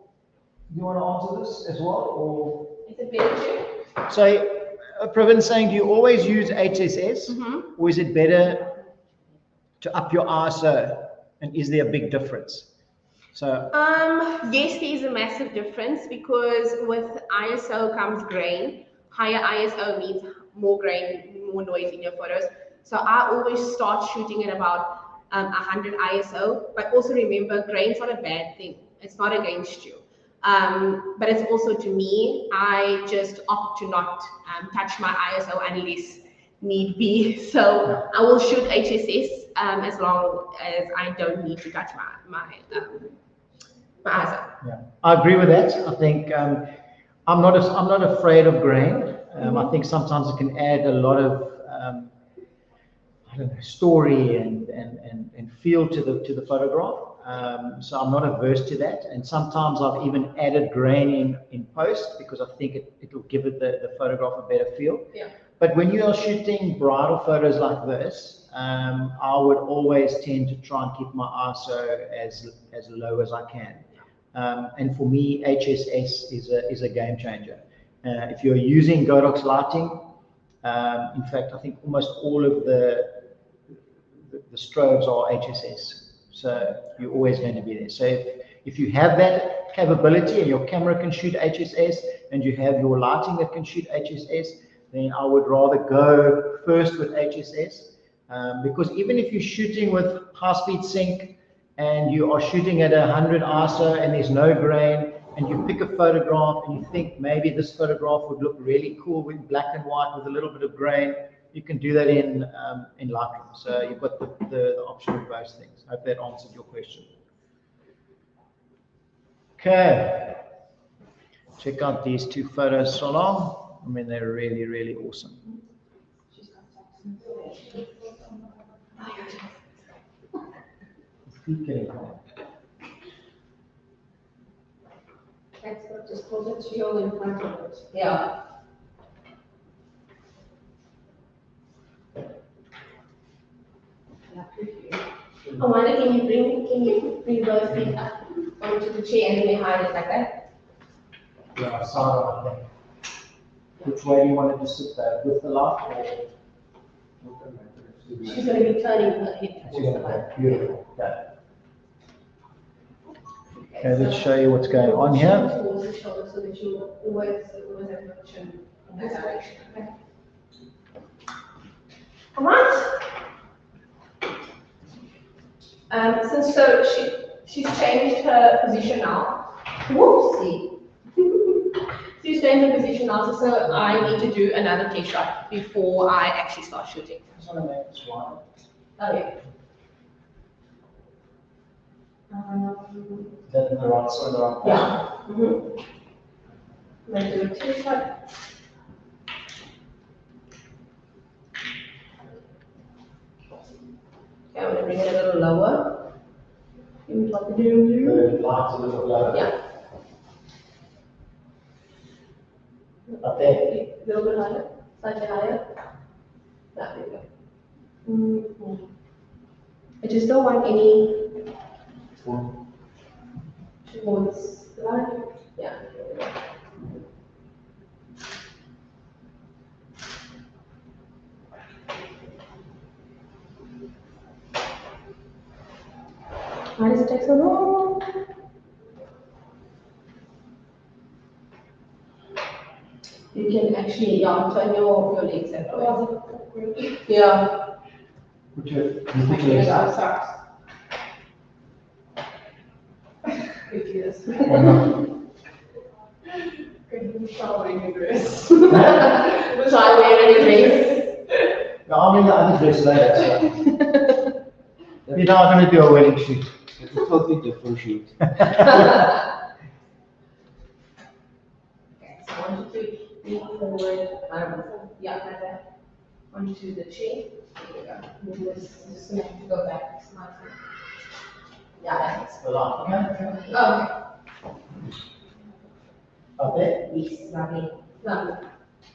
want to answer this as well? Or? Is it better to? So, Pravin saying, do you always use HSS or is it better to up your ISO? And is there a big difference? So, yes, there is a massive difference because with ISO comes grain. Higher ISO means more grain, more noise in your photos. So I always start shooting at about 100 ISO. But also remember, grain's not a bad thing. It's not against you. But it's also, to me, I just opt to not touch my ISO unless need be. So I will shoot HSS as long as I don't need to touch my ISO. Yeah, I agree with that. I think I'm not afraid of grain. I think sometimes it can add a lot of I don't know, story and feel to the photograph. So I'm not averse to that. And sometimes I've even added grain in post because I think it'll give it the photograph a better feel. Yeah. But when you are shooting bridal photos like this, I would always tend to try and keep my ISO as low as I can. And for me, HSS is a game changer. If you're using Godox lighting, in fact, I think almost all of the strobes are HSS. So you're always going to be there. So if you have that capability and your camera can shoot HSS and you have your lighting that can shoot HSS, then I would rather go first with HSS. Because even if you're shooting with high-speed sync and you are shooting at 100 ISO and there's no grain, and you pick a photograph and you think maybe this photograph would look really cool in black and white with a little bit of grain, you can do that in Lightroom. So you've got the option of both things. I hope that answered your question. Okay. Check out these two photos so long. I mean, they're really, really awesome. That's what just put it chill in front of it. Yeah. I wonder, can you bring those feet up onto the chair and then we hide it like that? Yeah, sorry, I think. Which way do you want it to sit there? With the light or? She's going to be turning her head towards the light. Beautiful. Okay. Okay, let's show you what's going on here. Towards the shoulder so that you always have your chin in that direction. Okay. All right. So she's changed her position now. Whoopsie. She's stay in the position also, so I need to do another test shot before I actually start shooting. Just want to make this one. Okay. Then the right side, the right Yeah. I'm going to do a test shot. Okay, I'm going to bring it a little lower. Give me what to do. The light's a little lower. Yeah. Up there. A little bit higher, slightly higher. There we go. I just don't want any towards the line. Yeah. There we go. Why does it take so long? You can actually, turn your legs that way. Yeah. Put your Actually, legs it up. sucks. Ridiculous. Why not? Try wearing a dress. Try wearing a dress. No, I'm in the other dress later. So. We're now going to do a wedding shoot. It's a totally different shoot. Okay, so I want you to lean forward, yeah, like that, onto the chair. There we go. And then this just gonna have to go back slightly. Yeah, that's The light. Okay. okay. Up there. Yes, lovely. Lovely.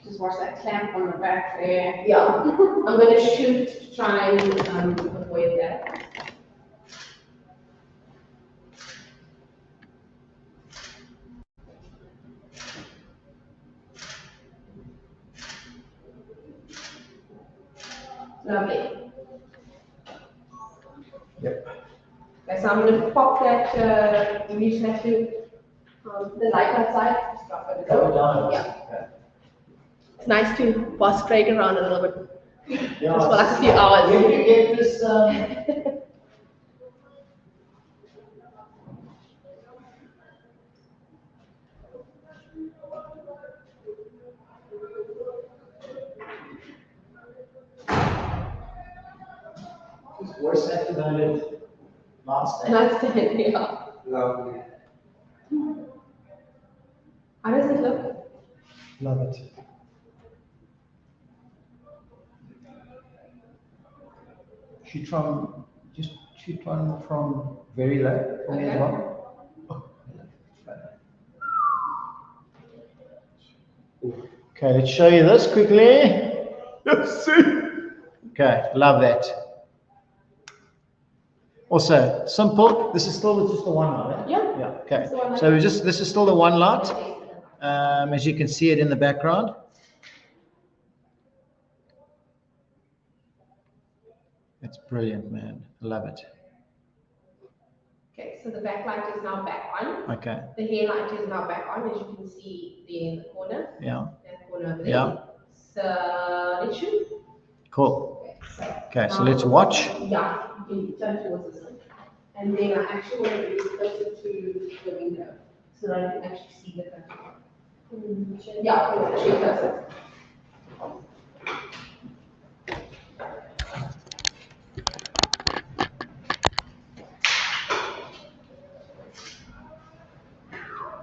Just watch that clamp on the back there. Yeah, I'm gonna shoot to try and avoid that. Lovely. Yep. Okay, so I'm going to pop that, we just have to, the light outside, just drop it. Go down. Yeah. Okay. It's nice to boss Craig around a little bit. Yeah, Just for like a few hours. Where did you get this? This voice activated last And night. I stand, yeah. Lovely. How does it look? Love it. Just shoot one from very low for me as Okay. well. Okay, let's show you this quickly. Let's see. Okay, love that. Also, simple. This is still just the one light, eh? Yeah. Yeah. Okay. It's the one light. So this is still the one light. As you can see it in the background. It's brilliant, man. I love it. Okay, so the backlight is now back on. Okay. The hair light is now back on, as you can see there in the corner. Yeah. That corner over there. Yeah. So let's shoot. Cool. Okay, so now- let's watch. Yeah, you can turn towards this one. And then I actually want to bring it closer to the window so that I can actually see the curtain. Yeah, actually closer.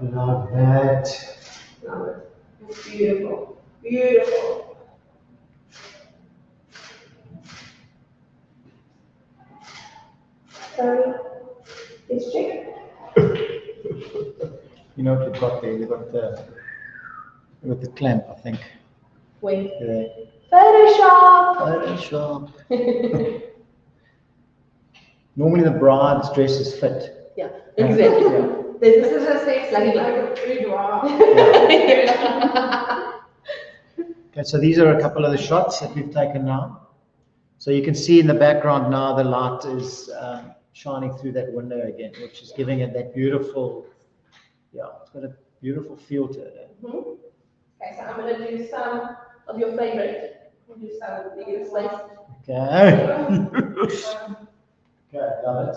Love that. Love it. It's beautiful. Beautiful. So let's check. You know what you've got there? You've got the clamp, I think. Wait. Yeah. Photoshop. Photoshop. Normally the bride's dresses fit. Yeah, exactly. Yeah. This is a safe Like like a boudoir. Okay, so these are a couple of the shots that we've taken now. So you can see in the background now the light is shining through that window again, which is giving it that beautiful, it's got a beautiful feel to it. Okay, so I'm going to do some of your favorite. We'll do some bigger slice. Okay. Okay, love it.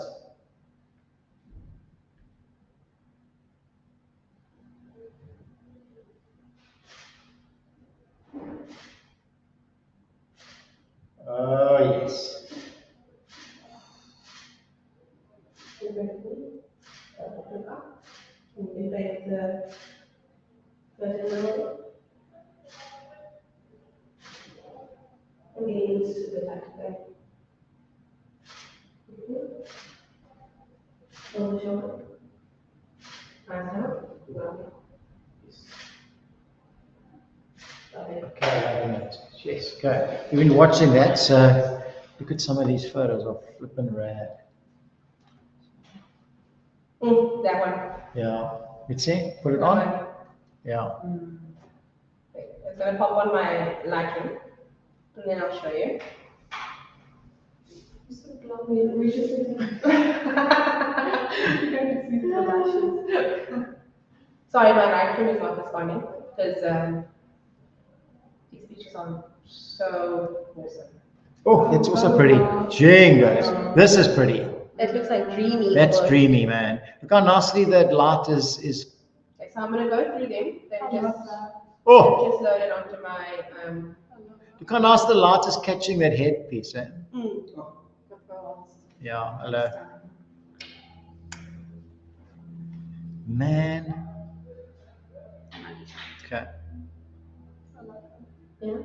Oh, yes. Okay, loving it. Yes, okay. You've been watching that, so look at some of these photos of flipping rad. That one. Yeah. You see? Put it That on. one. Yeah. It's gonna pop on my lighting, and then I'll show you. Sorry, my lighting is not responding because these pictures are so awesome. Oh, it's also pretty. Jingos. This is pretty. It looks like dreamy. That's dreamy, man. Look how nicely that light is. Okay, so I'm gonna go through them. Then Oh, just load it onto my look how nice the light is catching that headpiece, eh? Yeah, hello. Man. Okay. Yeah.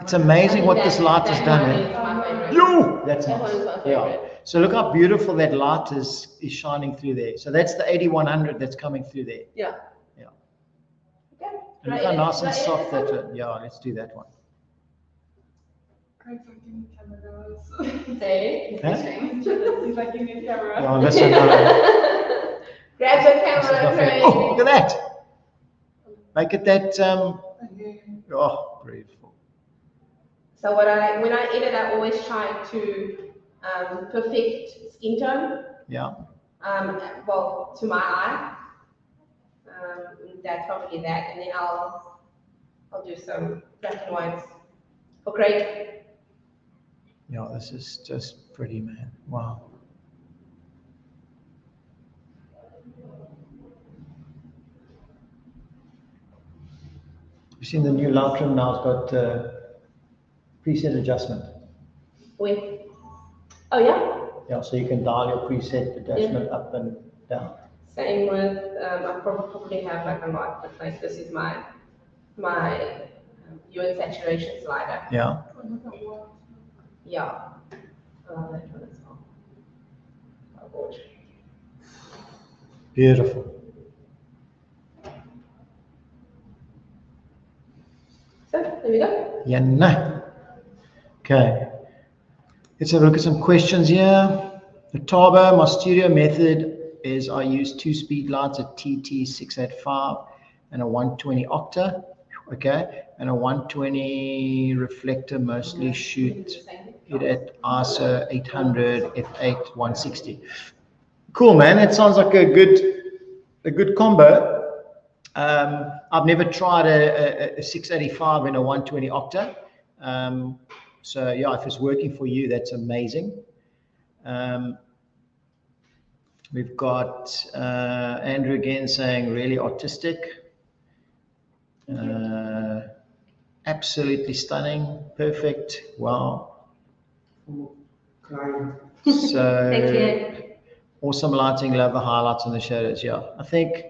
It's amazing what this light has done, That eh? one is my favorite. Yo, that's That nice. one's my Yeah. favorite. So look how beautiful that light is shining through there. So that's the 8100 that's coming through there. Yeah. Yeah. Okay. And look how nice and soft that is. Yeah, let's do that one. Say. Huh? Seems like you need camera. Yeah, listen, hello. Grab the This is camera, nothing. Craig. Oh, look at that. Make it that, oh, beautiful. So when I edit, I always try to perfect skin tone. Yeah. Well, to my eye. That's probably that, and then I'll do some black and whites for Craig. Yeah, this is just pretty, man. Wow. You've seen the new Lightroom now, it's got preset adjustment. Wait. Oh yeah. Yeah, so you can dial your preset adjustment up and down. Same with I probably have like a lot, but like this is my hue and saturation slider. Yeah. Yeah. I love that one as well. Oh, gorgeous. Beautiful. So there we go. Yeah, no. Okay. Let's have a look at some questions here. The Tabo, my studio method is I use 2 speed lights, a TT685 and a 120 octa. Okay. And a 120 reflector, mostly shoot it at ISO 800 f8 160. Cool, man. It sounds like a good combo. I've never tried a 685 and a 120 octa. So yeah, if it's working for you, that's amazing. We've got Andrew again saying really artistic. Absolutely stunning. Perfect. Wow. So Thank you. awesome lighting, love the highlights and the shadows. Yeah, I think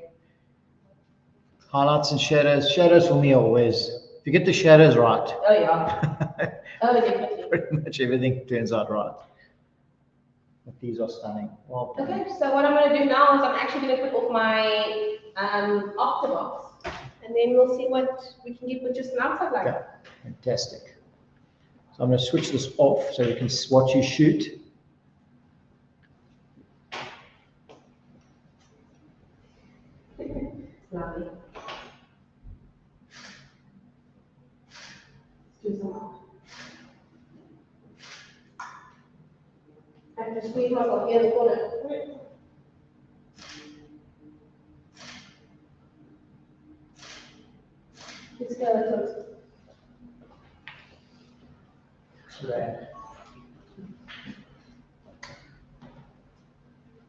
highlights and shadows for me are always, if you get the shadows right, Oh yeah. Oh definitely. pretty much everything turns out right. But these are stunning. Well done. Okay, so what I'm going to do now is I'm actually going to put off my Octobox, and then we'll see what we can get with just an outside light. Okay, fantastic. So I'm going to switch this off so you can watch you shoot. Lovely. Do some more. I have to squeeze myself here in the corner. It's close.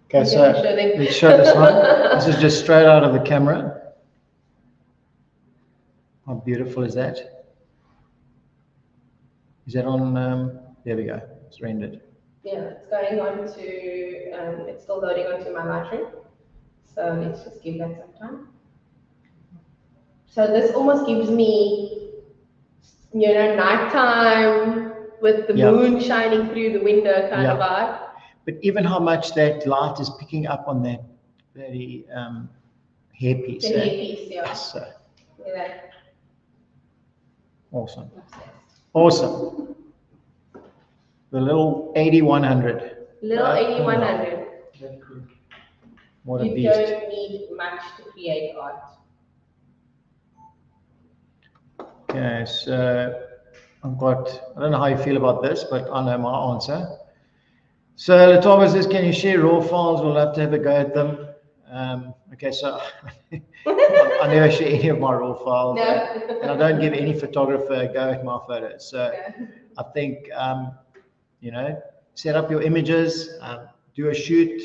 Okay, so let's show this one. This is just straight out of the camera. How beautiful is that? Is that on? There we go. It's rendered. Yeah, it's going on to, it's still loading onto my Lightroom. So let's just give that some time. So this almost gives me, nighttime with the moon shining through the window kind of vibe. But even how much that light is picking up on that very hairpiece. The hairpiece, yeah. So, Yeah. awesome. Awesome. The little 8100. Little 8100. What a You beast. don't need much to create art. Okay, so I don't know how you feel about this, but I know my answer. So Latava says, can you share raw files? We'll have to have a go at them. Okay, so I never share any of my raw files. No. And I don't give any photographer a go at my photos. So I think, set up your images, do a shoot,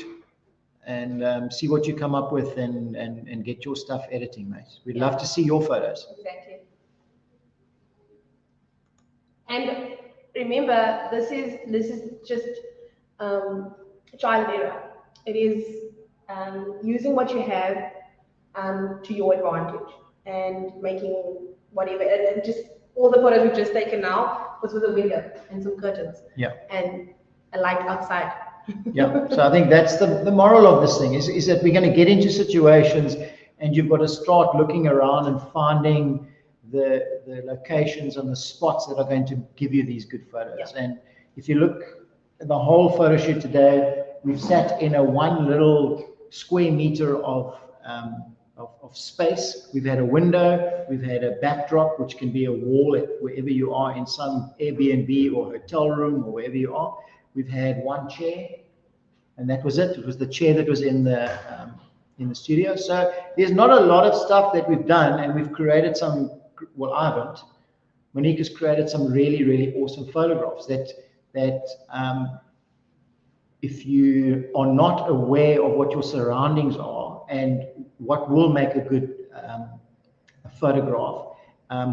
and see what you come up with and get your stuff editing, mate. We'd love to see your photos. Exactly. And remember, this is just trial and error. It is using what you have to your advantage and making whatever. And just all the photos we've just taken now was with a window and some curtains. Yeah. And a light outside. Yeah. So I think that's the moral of this thing is that we're going to get into situations and you've got to start looking around and finding the locations and the spots that are going to give you these good photos. Yeah. And if you look at the whole photo shoot today, we've sat in a one little square meter of space. We've had a window, we've had a backdrop, which can be a wall at wherever you are in some Airbnb or hotel room or wherever you are. We've had one chair, and that was it. It was the chair that was in the studio. So there's not a lot of stuff that we've done, and we've created some. Well, I haven't. Monique has created some really, really awesome photographs that if you are not aware of what your surroundings are and what will make a good photograph,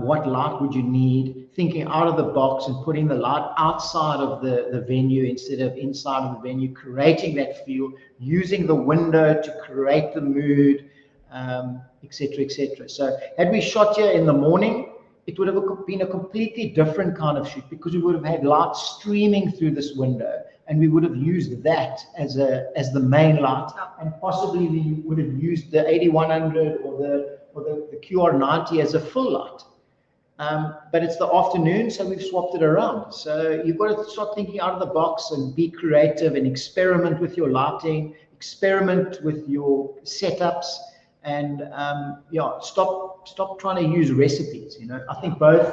what light would you need, thinking out of the box and putting the light outside of the venue instead of inside of the venue, creating that feel, using the window to create the mood, etc., etc. So had we shot here in the morning, it would have been a completely different kind of shoot because we would have had light streaming through this window, and we would have used that as the main light, and possibly we would have used the 8100 or the QR90 as a full light. But it's the afternoon, so we've swapped it around. So you've got to start thinking out of the box and be creative and experiment with your lighting, experiment with your setups, and stop trying to use recipes. I think both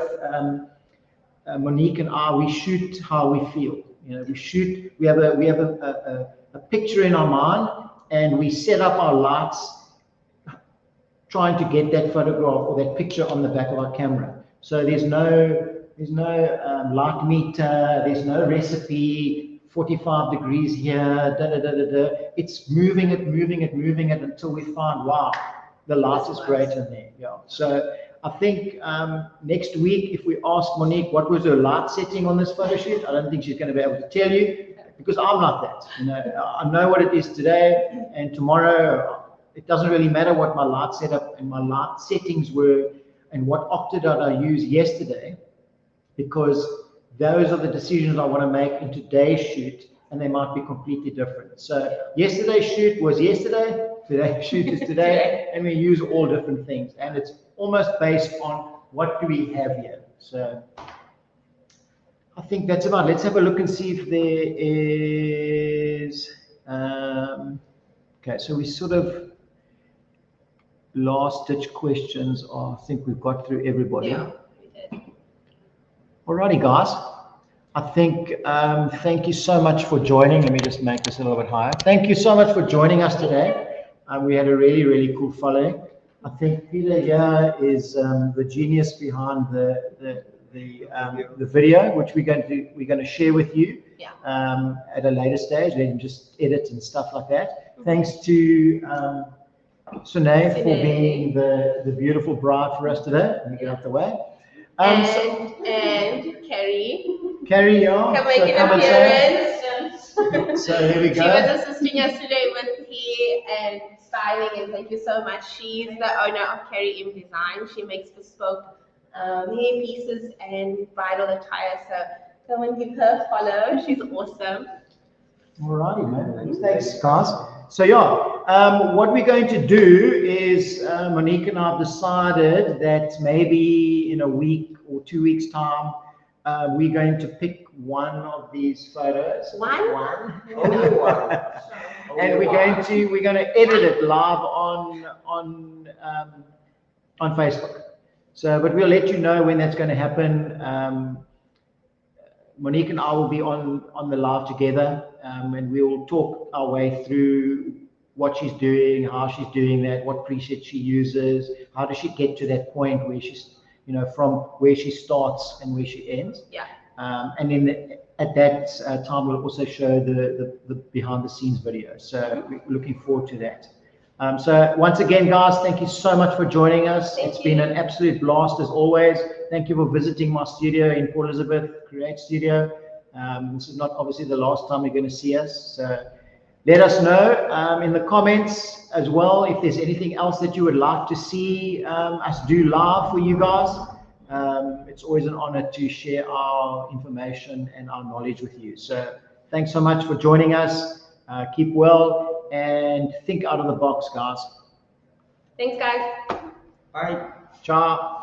Monique and I, we shoot how we feel. We have a picture in our mind, and we set up our lights trying to get that photograph or that picture on the back of our camera. So there's no light meter, there's no recipe, 45 degrees here, It's moving it until we find, wow, the light is great in there. Yeah. So I think next week, if we ask Monique what was her light setting on this photo shoot, I don't think she's going to be able to tell you, because I'm like that. I know what it is today, and tomorrow it doesn't really matter what my light setup and my light settings were and what octodot I used yesterday, because those are the decisions I want to make in today's shoot, and they might be completely different. So yesterday's shoot was yesterday, today's shoot is today, and we use all different things, and it's almost based on what do we have here. So I think that's about it. Let's have a look and see if there is okay, so we sort of last ditch questions. I think we've got through everybody. Yeah, we did. Alrighty, guys. I think thank you so much for joining. Let me just make this a little bit higher. Thank you so much for joining us today. We had a really, really cool following. I think Peter here is the genius behind the video, which we're going to share with you at a later stage. Let him just edit and stuff like that. Thanks to Sunay for being the beautiful bride for us today. Let me get out the way. And Carrie Carrie, yeah. Come make So an come and say. appearance. So here we She go. was assisting us today with hair and styling, and thank you so much. She's the owner of Carrie M Design. She makes bespoke hair pieces and bridal attire. So come and give her a follow. She's awesome. Alrighty, man. Thanks, guys. So yeah, what we're going to do is Monique and I have decided that maybe in a week or 2 weeks' time, we're going to pick one of these photos. One? Only one. And we're going to edit it live on Facebook. So, but we'll let you know when that's going to happen. Monique and I will be on the live together, and we will talk our way through what she's doing, how she's doing that, what presets she uses, how does she get to that point where she's, from where she starts and where she ends. Yeah. And then at that time, we'll also show the behind the scenes video. So we're looking forward to that. So once again, guys, thank you so much for joining us. It's been an absolute blast as always. Thank you for visiting my studio in Port Elizabeth, Create Studio. This is not obviously the last time you're going to see us. So let us know in the comments as well if there's anything else that you would like to see us do live for you guys. It's always an honor to share our information and our knowledge with you. So thanks so much for joining us. Keep well and think out of the box, guys. Thanks, guys. Bye. Ciao.